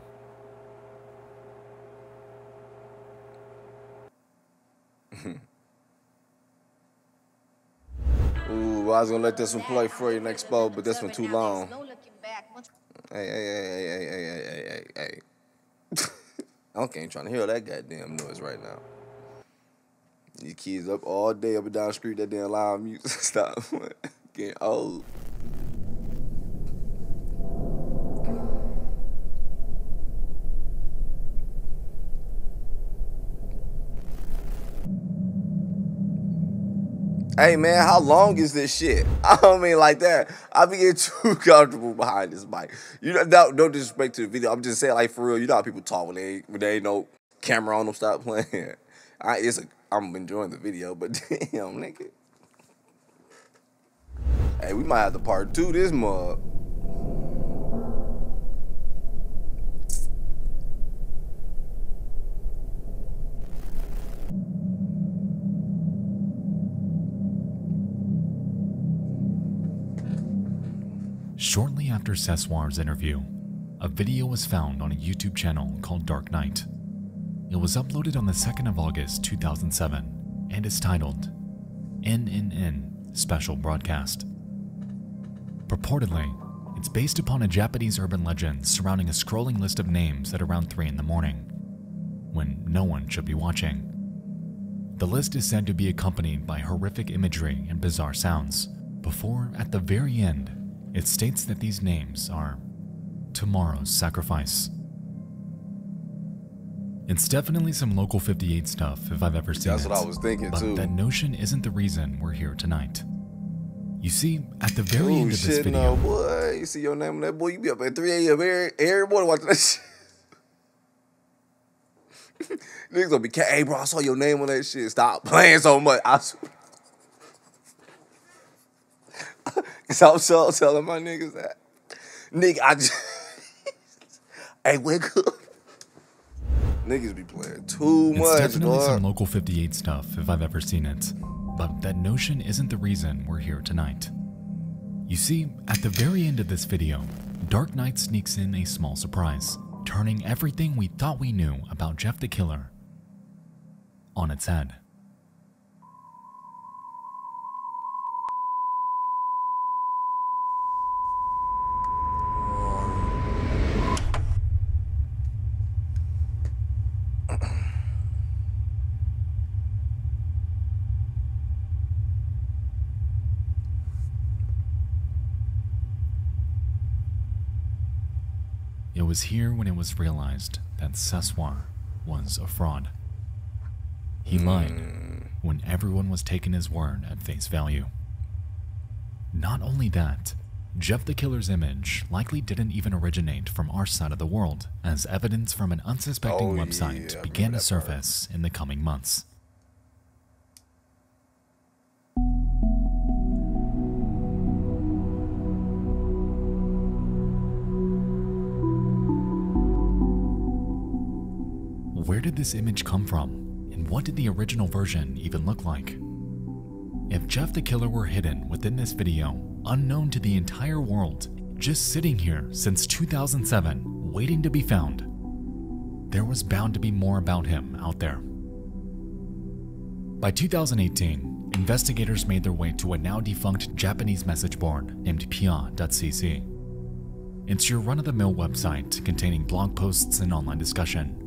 Ooh, I was gonna let this one play for you, Nexpo, but this one too long. Hey. I ain't trying to hear that goddamn noise right now. These kids up all day up and down the street, that damn loud music. Stop. Getting old. Hey man, how long is this shit? I don't mean like that. I be getting too comfortable behind this mic. You know, no disrespect to the video. I'm just saying, like, for real. You know how people talk when they ain't no camera on them. Stop playing. I'm enjoying the video, but damn, nigga. Hey, we might have to part 2 this mug. Shortly after Sessoir's interview, a video was found on a YouTube channel called Dark Knight. It was uploaded on the 2nd of August 2007 and is titled NNN Special Broadcast. Purportedly, it's based upon a Japanese urban legend surrounding a scrolling list of names at around 3 in the morning, when no one should be watching. The list is said to be accompanied by horrific imagery and bizarre sounds, before, at the very end, it states that these names are tomorrow's sacrifice. It's definitely some Local 58 stuff if I've ever seen it. That's what I was thinking too. But that notion isn't the reason we're here tonight. You see, at the very end of this video... No, boy. You see your name on that, boy, you be up at 3 a.m. every morning watching that shit. Niggas gonna be, hey bro, I saw your name on that shit. Stop playing so much. Cause I'm so telling my niggas that. Nigga, I just... Hey, wake up. Niggas be playing too much, It's definitely dog. some Local 58 stuff if I've ever seen it. But that notion isn't the reason we're here tonight. You see, at the very end of this video, Dark Knight sneaks in a small surprise, turning everything we thought we knew about Jeff the Killer on its head. It was here when it was realized that Sessoir was a fraud. He lied when everyone was taking his word at face value. Not only that, Jeff the Killer's image likely didn't even originate from our side of the world, as evidence from an unsuspecting website began to surface in the coming months. Where did this image come from, and what did the original version even look like? If Jeff the Killer were hidden within this video, unknown to the entire world, just sitting here since 2007, waiting to be found, there was bound to be more about him out there. By 2018, investigators made their way to a now defunct Japanese message board named pia.cc. It's your run-of-the-mill website containing blog posts and online discussion.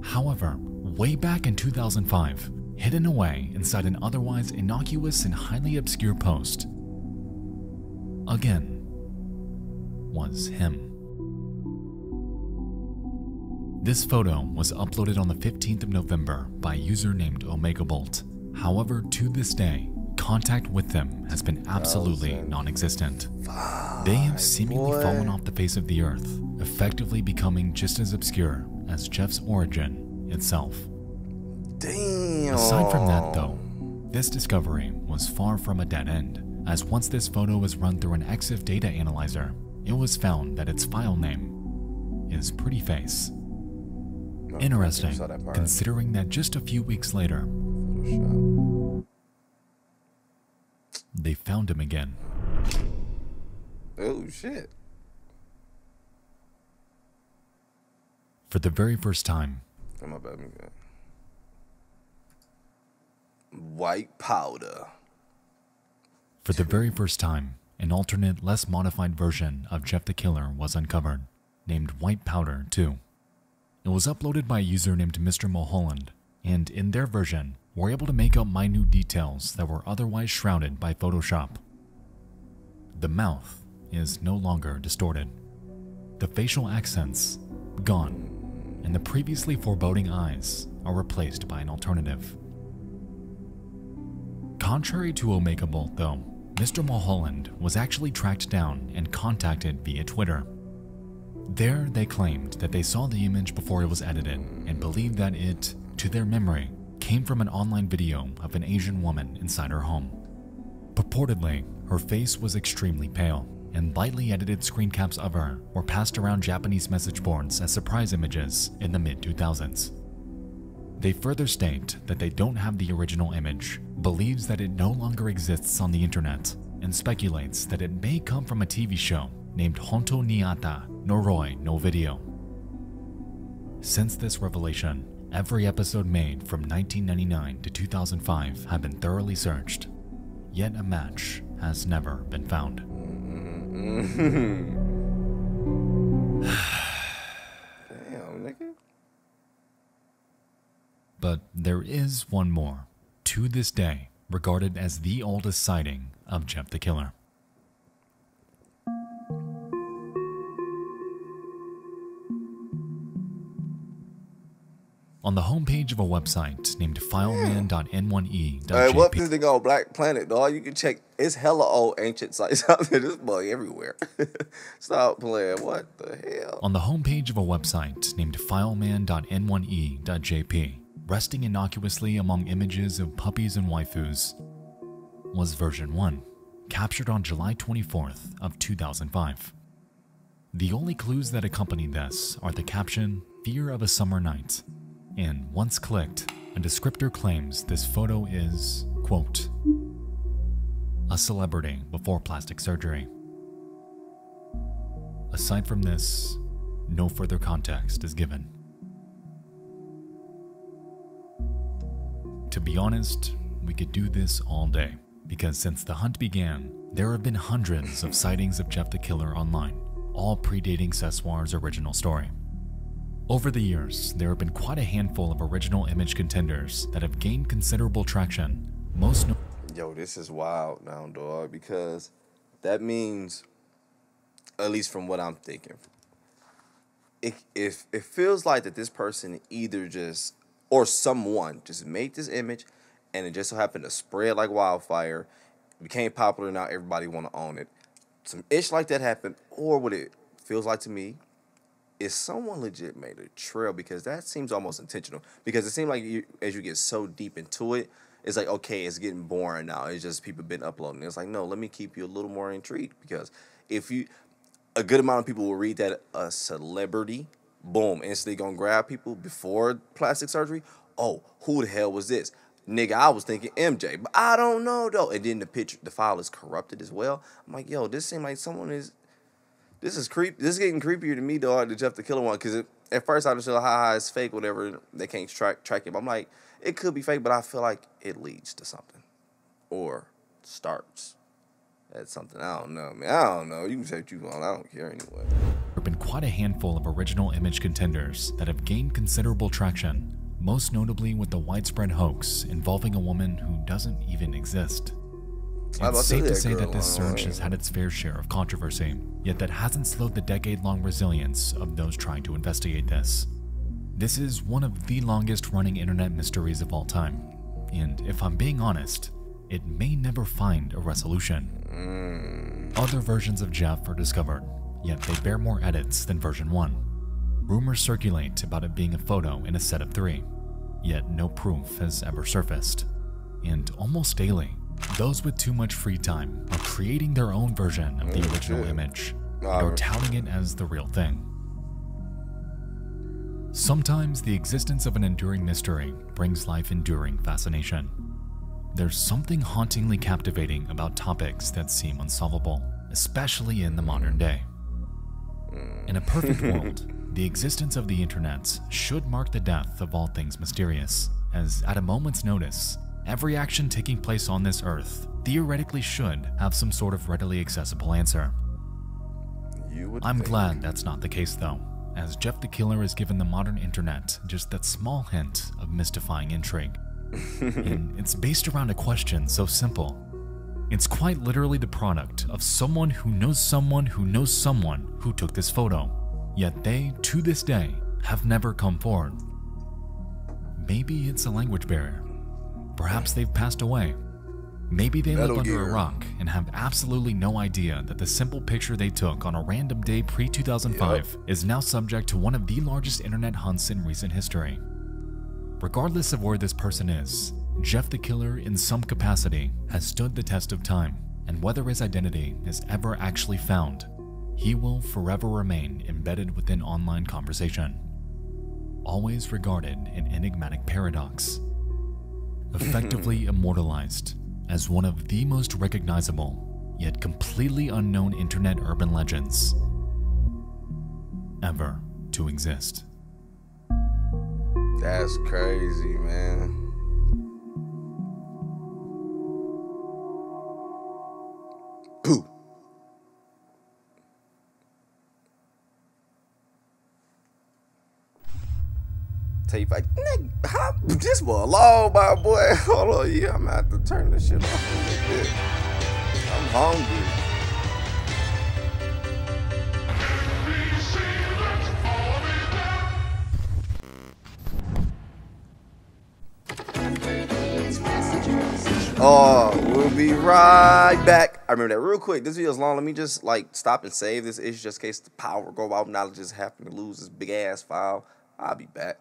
However, way back in 2005, hidden away inside an otherwise innocuous and highly obscure post, again, was him. This photo was uploaded on the 15th of November by a user named Omega Bolt. However, to this day, contact with them has been absolutely non-existent. They have seemingly fallen off the face of the earth, effectively becoming just as obscure as Jeff's origin itself. Damn. Aside from that though, this discovery was far from a dead end, as once this photo was run through an EXIF data analyzer, it was found that its file name is Pretty Face. Interesting, considering that just a few weeks later, they found him again. Oh shit. For the very first time. White powder. For the very first time, an alternate, less modified version of Jeff the Killer was uncovered, named White Powder 2. It was uploaded by a user named Mr. Mulholland, and in their version, were able to make out minute details that were otherwise shrouded by Photoshop. The mouth is no longer distorted. The facial accents, gone, and the previously foreboding eyes are replaced by an alternative. Contrary to Omega Bolt though, Mr. Mulholland was actually tracked down and contacted via Twitter. There they claimed that they saw the image before it was edited and believed that it, to their memory, came from an online video of an Asian woman inside her home. Purportedly, her face was extremely pale, and lightly edited screen caps of her were passed around Japanese message boards as surprise images in the mid-2000s. They further state that they don't have the original image, believes that it no longer exists on the internet, and speculates that it may come from a TV show named Honto ni Ata Noroi no Video. Since this revelation, every episode made from 1999 to 2005 have been thoroughly searched, yet a match has never been found. Damn, nigga. But there is one more, to this day, regarded as the oldest sighting of Jeff the Killer. On the homepage of a website named fileman.n1e.jp. Hey, what this thing on Black Planet, dog? You can check. It's hella old ancient sites out there. This boy everywhere. Stop playing. What the hell? On the homepage of a website named fileman.n1e.jp, resting innocuously among images of puppies and waifus, was version 1, captured on July 24th of 2005. The only clues that accompany this are the caption, "Fear of a Summer Night," and once clicked, a descriptor claims this photo is, quote, a celebrity before plastic surgery. Aside from this, no further context is given. To be honest, we could do this all day, because since the hunt began, there have been hundreds of sightings of Jeff the Killer online, all predating Sessoir's original story. Over the years, there have been quite a handful of original image contenders that have gained considerable traction. Yo, this is wild now, dog, because that means, at least from what I'm thinking, it feels like that this person either just, or someone just made this image and it just so happened to spread like wildfire, became popular, now everybody want to own it. Some ish like that happened, or what it feels like to me is someone legit made a trail, because that seems almost intentional. Because it seems like as you get so deep into it, it's like, okay, it's getting boring now. It's just people been uploading. It's like, no, let me keep you a little more intrigued, because if you, a good amount of people will read that a celebrity, boom, instantly gonna grab people before plastic surgery. Oh, who the hell was this? Nigga, I was thinking MJ, but I don't know though. And then the file is corrupted as well. I'm like, yo, this seems like someone is, this is getting creepier to me, dog, the Jeff the Killer one. Because at first I just feel how it's fake, whatever. They can't track it. But I'm like, it could be fake, but I feel like it leads to something, or starts at something. I don't know, man. I don't know. You can say what you want. I don't care anyway. There have been quite a handful of original image contenders that have gained considerable traction, most notably with the widespread hoax involving a woman who doesn't even exist. It's safe to say that this search has had its fair share of controversy, yet that hasn't slowed the decade-long resilience of those trying to investigate this. This is one of the longest-running internet mysteries of all time, and if I'm being honest, it may never find a resolution. Other versions of Jeff are discovered, yet they bear more edits than version 1. Rumors circulate about it being a photo in a set of 3, yet no proof has ever surfaced. And almost daily, those with too much free time are creating their own version of the original image, and are touting it as the real thing. Sometimes the existence of an enduring mystery brings life enduring fascination. There's something hauntingly captivating about topics that seem unsolvable, especially in the modern day. In a perfect world, the existence of the internet should mark the death of all things mysterious, as at a moment's notice, every action taking place on this earth theoretically should have some sort of readily accessible answer. I'm glad that's not the case though, as Jeff the Killer has given the modern internet just that small hint of mystifying intrigue. And it's based around a question so simple. It's quite literally the product of someone who knows someone who knows someone who took this photo, yet they, to this day, have never come forward. Maybe it's a language barrier. Perhaps they've passed away. Maybe they live under a rock and have absolutely no idea that the simple picture they took on a random day pre-2005 is now subject to one of the largest internet hunts in recent history. Regardless of where this person is, Jeff the Killer in some capacity has stood the test of time, and whether his identity is ever actually found, he will forever remain embedded within online conversation, always regarded an enigmatic paradox, effectively immortalized as one of the most recognizable yet completely unknown internet urban legends ever to exist. That's crazy, man. Pooh. Tell you like, nigga, this was long, my boy. Hold on, yeah, I'm gonna have to turn this shit off a little bit. I'm hungry. Oh, we'll be right back. I remember that real quick. This video's long. Let me just like stop and save this issue just in case the power go out and I just happen to lose this big ass file. I'll be back.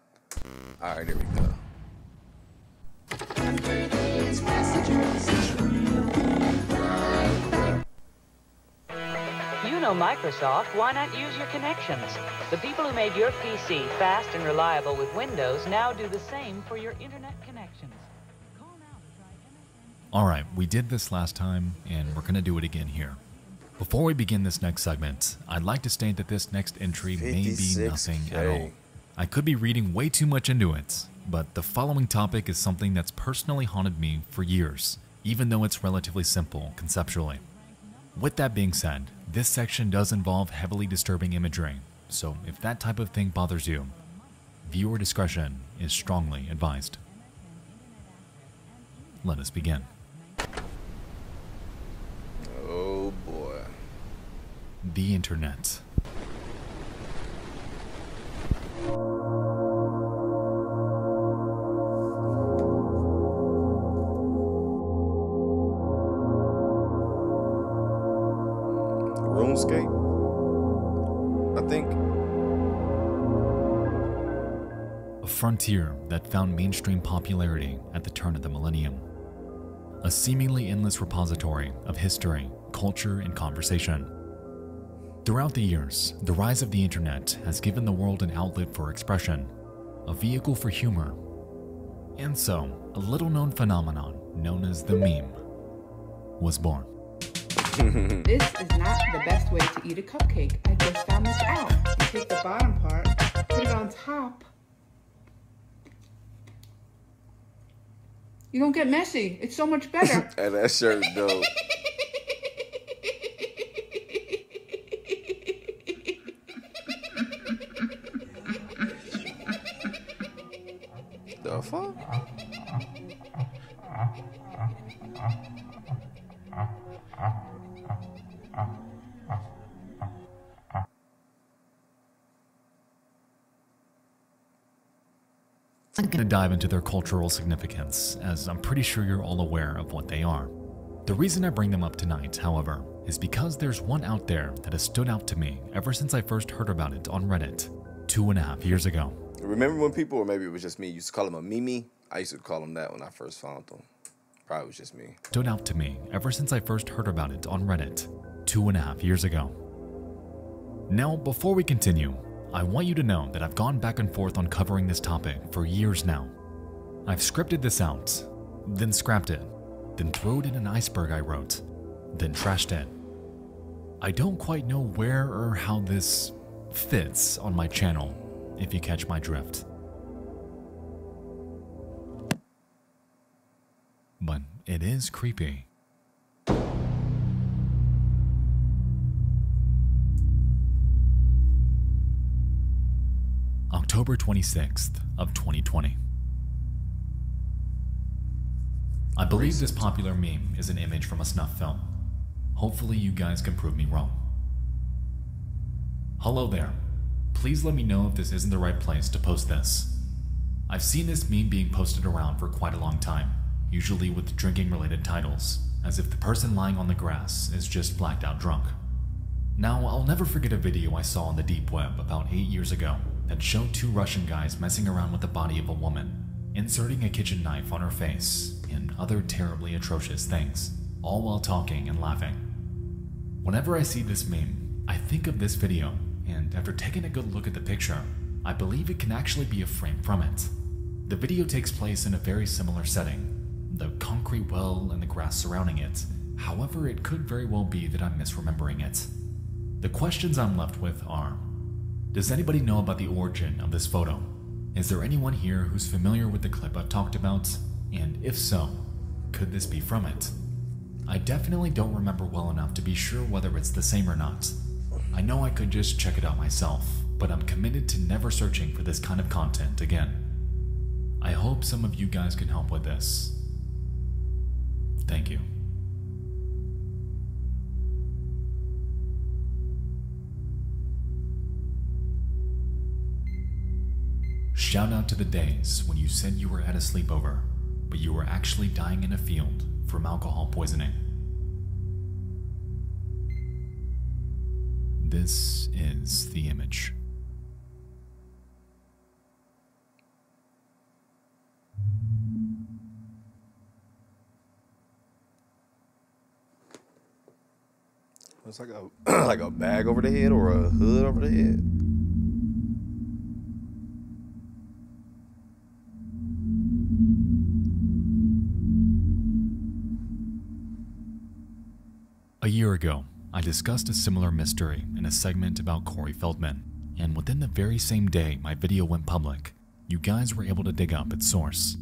All right, there we go. You know Microsoft, why not use your connections? The people who made your PC fast and reliable with Windows now do the same for your internet connections. Alright, we did this last time, and we're gonna do it again here. Before we begin this next segment, I'd like to state that this next entry may be nothing at all. I could be reading way too much into it, but the following topic is something that's personally haunted me for years, even though it's relatively simple conceptually. With that being said, this section does involve heavily disturbing imagery, so if that type of thing bothers you, viewer discretion is strongly advised. Let us begin. Oh boy. The Internet. RuneScape? I think. A frontier that found mainstream popularity at the turn of the millennium. A seemingly endless repository of history, culture, and conversation. Throughout the years, the rise of the internet has given the world an outlet for expression, a vehicle for humor, and so a little-known phenomenon known as the meme was born. This is not the best way to eat a cupcake. I just found this out. You take the bottom part, put it on top. You don't get messy. It's so much better. And that shirt is dope. The fuck? I'm going to dive into their cultural significance, as I'm pretty sure you're all aware of what they are. The reason I bring them up tonight, however, is because there's one out there that has stood out to me ever since I first heard about it on Reddit 2.5 years ago. Remember when people, or maybe it was just me, used to call them a Mimi? I used to call them that when I first found them. Probably was just me. Stood out to me ever since I first heard about it on Reddit 2.5 years ago. Now, before we continue, I want you to know that I've gone back and forth on covering this topic for years now. I've scripted this out, then scrapped it, then thrown in an iceberg I wrote, then trashed it. I don't quite know where or how this fits on my channel, if you catch my drift. But it is creepy. October 26th of 2020. I believe this popular meme is an image from a snuff film. Hopefully you guys can prove me wrong. Hello there. Please let me know if this isn't the right place to post this. I've seen this meme being posted around for quite a long time, usually with drinking related titles, as if the person lying on the grass is just blacked out drunk. Now, I'll never forget a video I saw on the deep web about 8 years ago that showed two Russian guys messing around with the body of a woman, inserting a kitchen knife on her face, and other terribly atrocious things, all while talking and laughing. Whenever I see this meme, I think of this video, and after taking a good look at the picture, I believe it can actually be a frame from it. The video takes place in a very similar setting, the concrete well and the grass surrounding it. However, it could very well be that I'm misremembering it. The questions I'm left with are: does anybody know about the origin of this photo? Is there anyone here who's familiar with the clip I've talked about? And if so, could this be from it? I definitely don't remember well enough to be sure whether it's the same or not. I know I could just check it out myself, but I'm committed to never searching for this kind of content again. I hope some of you guys can help with this. Thank you. Shout out to the days when you said you were at a sleepover, but you were actually dying in a field from alcohol poisoning. This is the image. It's like a like a bag over the head or a hood over the head. A year ago, I discussed a similar mystery in a segment about Corey Feldman, and within the very same day my video went public, you guys were able to dig up its source.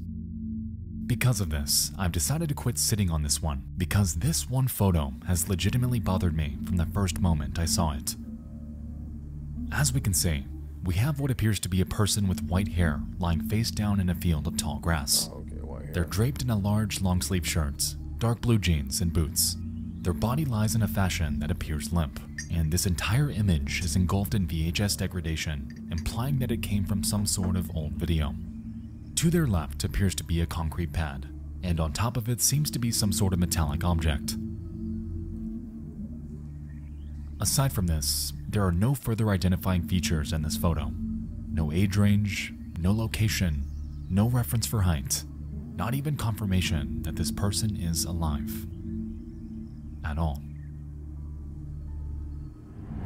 Because of this, I've decided to quit sitting on this one, because this one photo has legitimately bothered me from the first moment I saw it. As we can see, we have what appears to be a person with white hair lying face down in a field of tall grass. They're draped in a large long-sleeve shirt, dark blue jeans, and boots. Their body lies in a fashion that appears limp, and this entire image is engulfed in VHS degradation, implying that it came from some sort of old video. To their left appears to be a concrete pad, and on top of it seems to be some sort of metallic object. Aside from this, there are no further identifying features in this photo. No age range, no location, no reference for height, not even confirmation that this person is alive. At all.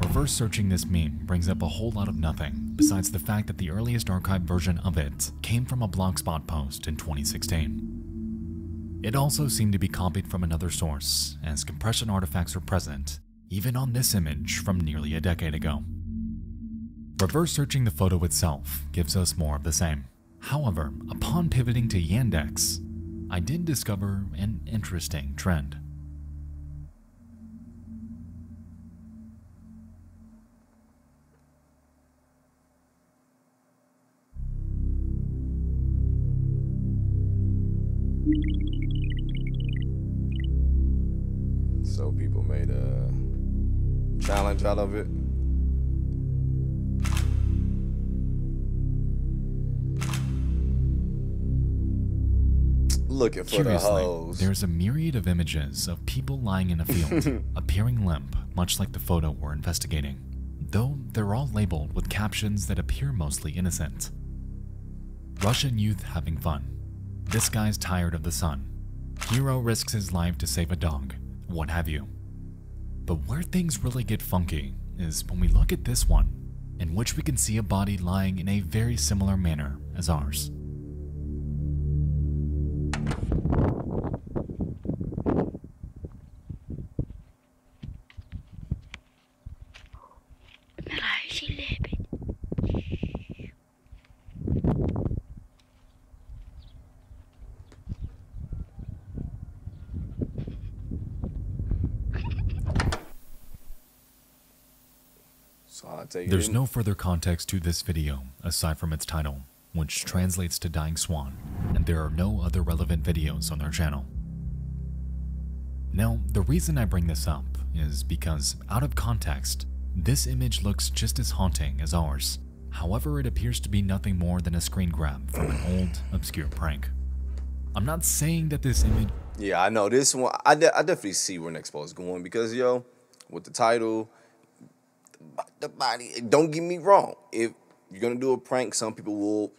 Reverse searching this meme brings up a whole lot of nothing, besides the fact that the earliest archived version of it came from a Blogspot post in 2016. It also seemed to be copied from another source, as compression artifacts are present, even on this image from nearly a decade ago. Reverse searching the photo itself gives us more of the same. However, upon pivoting to Yandex, I did discover an interesting trend. So people made a challenge out of it. Looking for the hoes. There's a myriad of images of people lying in a field, appearing limp, much like the photo we're investigating, though they're all labeled with captions that appear mostly innocent. Russian youth having fun. This guy's tired of the sun. Hero risks his life to save a dog. What have you. But where things really get funky is when we look at this one, in which we can see a body lying in a very similar manner as ours. There's no further context to this video aside from its title, which translates to Dying Swan, and there are no other relevant videos on their channel. Now, the reason I bring this up is because, out of context, this image looks just as haunting as ours. However, it appears to be nothing more than a screen grab from an old, obscure prank. I'm not saying that this image... Yeah, I know this one. I definitely see where Nexpo is going because, yo, with the title... The body, don't get me wrong. If you're gonna do a prank, some people will,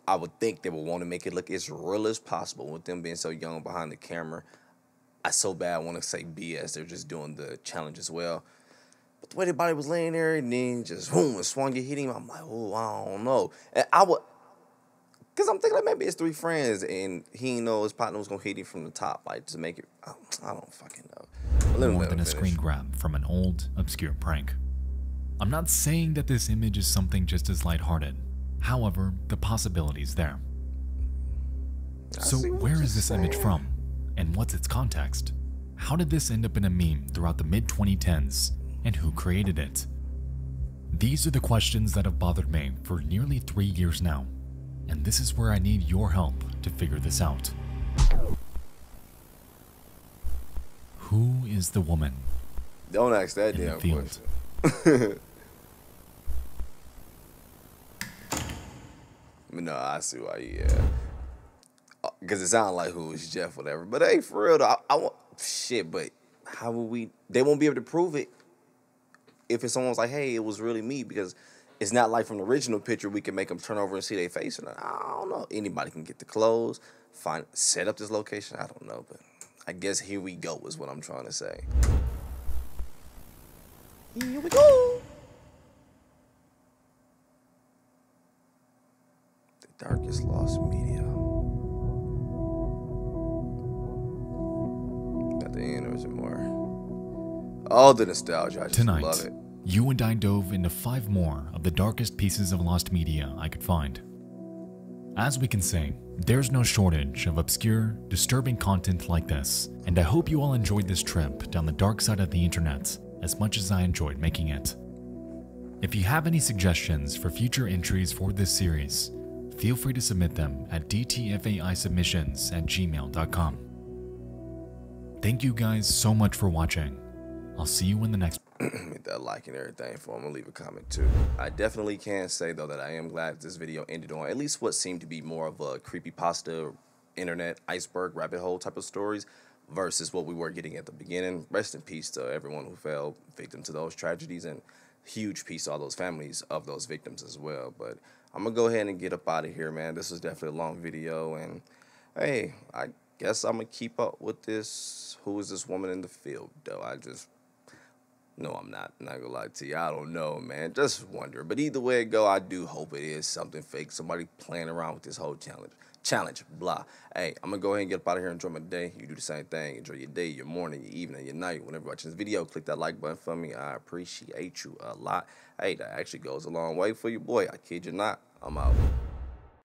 I would think they will want to make it look as real as possible. With them being so young behind the camera, I so bad want to say BS. They're just doing the challenge as well. But the way the body was laying there and then just boom, and Swan get hit him, I'm like, oh, I don't know. And I would, cause I'm thinking like maybe it's three friends and he didn't know his partner was gonna hit him from the top, like to make it. I don't fucking know. More than a screen grab from an old, obscure prank. I'm not saying that this image is something just as lighthearted. However, the possibility's there. So where is this image from? And what's its context? How did this end up in a meme throughout the mid-2010s? And who created it? These are the questions that have bothered me for nearly 3 years now. And this is where I need your help to figure this out. Who is the woman? Don't ask that damn question. No, I see why, yeah. Because it sounds like who is Jeff, whatever. But hey, for real, though, I want shit, but how will we? They won't be able to prove it if it's someone's like, hey, it was really me, because it's not like from the original picture we can make them turn over and see their face or not. I don't know. Anybody can get the clothes, set up this location. I don't know, but I guess here we go is what I'm trying to say. Here we go. The darkest lost media. At the end, or is it more? All the nostalgia. I just love it. You and I dove into 5 more of the darkest pieces of lost media I could find. As we can see, there's no shortage of obscure, disturbing content like this, and I hope you all enjoyed this trip down the dark side of the internet as much as I enjoyed making it. If you have any suggestions for future entries for this series, feel free to submit them at dtfaisubmissions@gmail.com. Thank you guys so much for watching. I'll see you in the next. Hit that like and everything for him. I'll leave a comment too. I definitely can say though that I am glad this video ended on at least what seemed to be more of a creepypasta, internet iceberg rabbit hole type of stories versus what we were getting at the beginning. Rest in peace to everyone who fell victim to those tragedies, and huge peace to all those families of those victims as well. But I'm gonna go ahead and get up out of here, man. This was definitely a long video, and hey, I guess I'm gonna keep up with this. Who is this woman in the field though? No, I'm not gonna lie to you. I don't know, man. Just wonder. But either way it go, I do hope it is something fake. Somebody playing around with this whole challenge, blah. Hey, I'm gonna go ahead and get up out of here and enjoy my day. You do the same thing. Enjoy your day, your morning, your evening, your night. Whenever you're watching this video, click that like button for me. I appreciate you a lot. Hey, that actually goes a long way for you, boy. I kid you not. I'm out.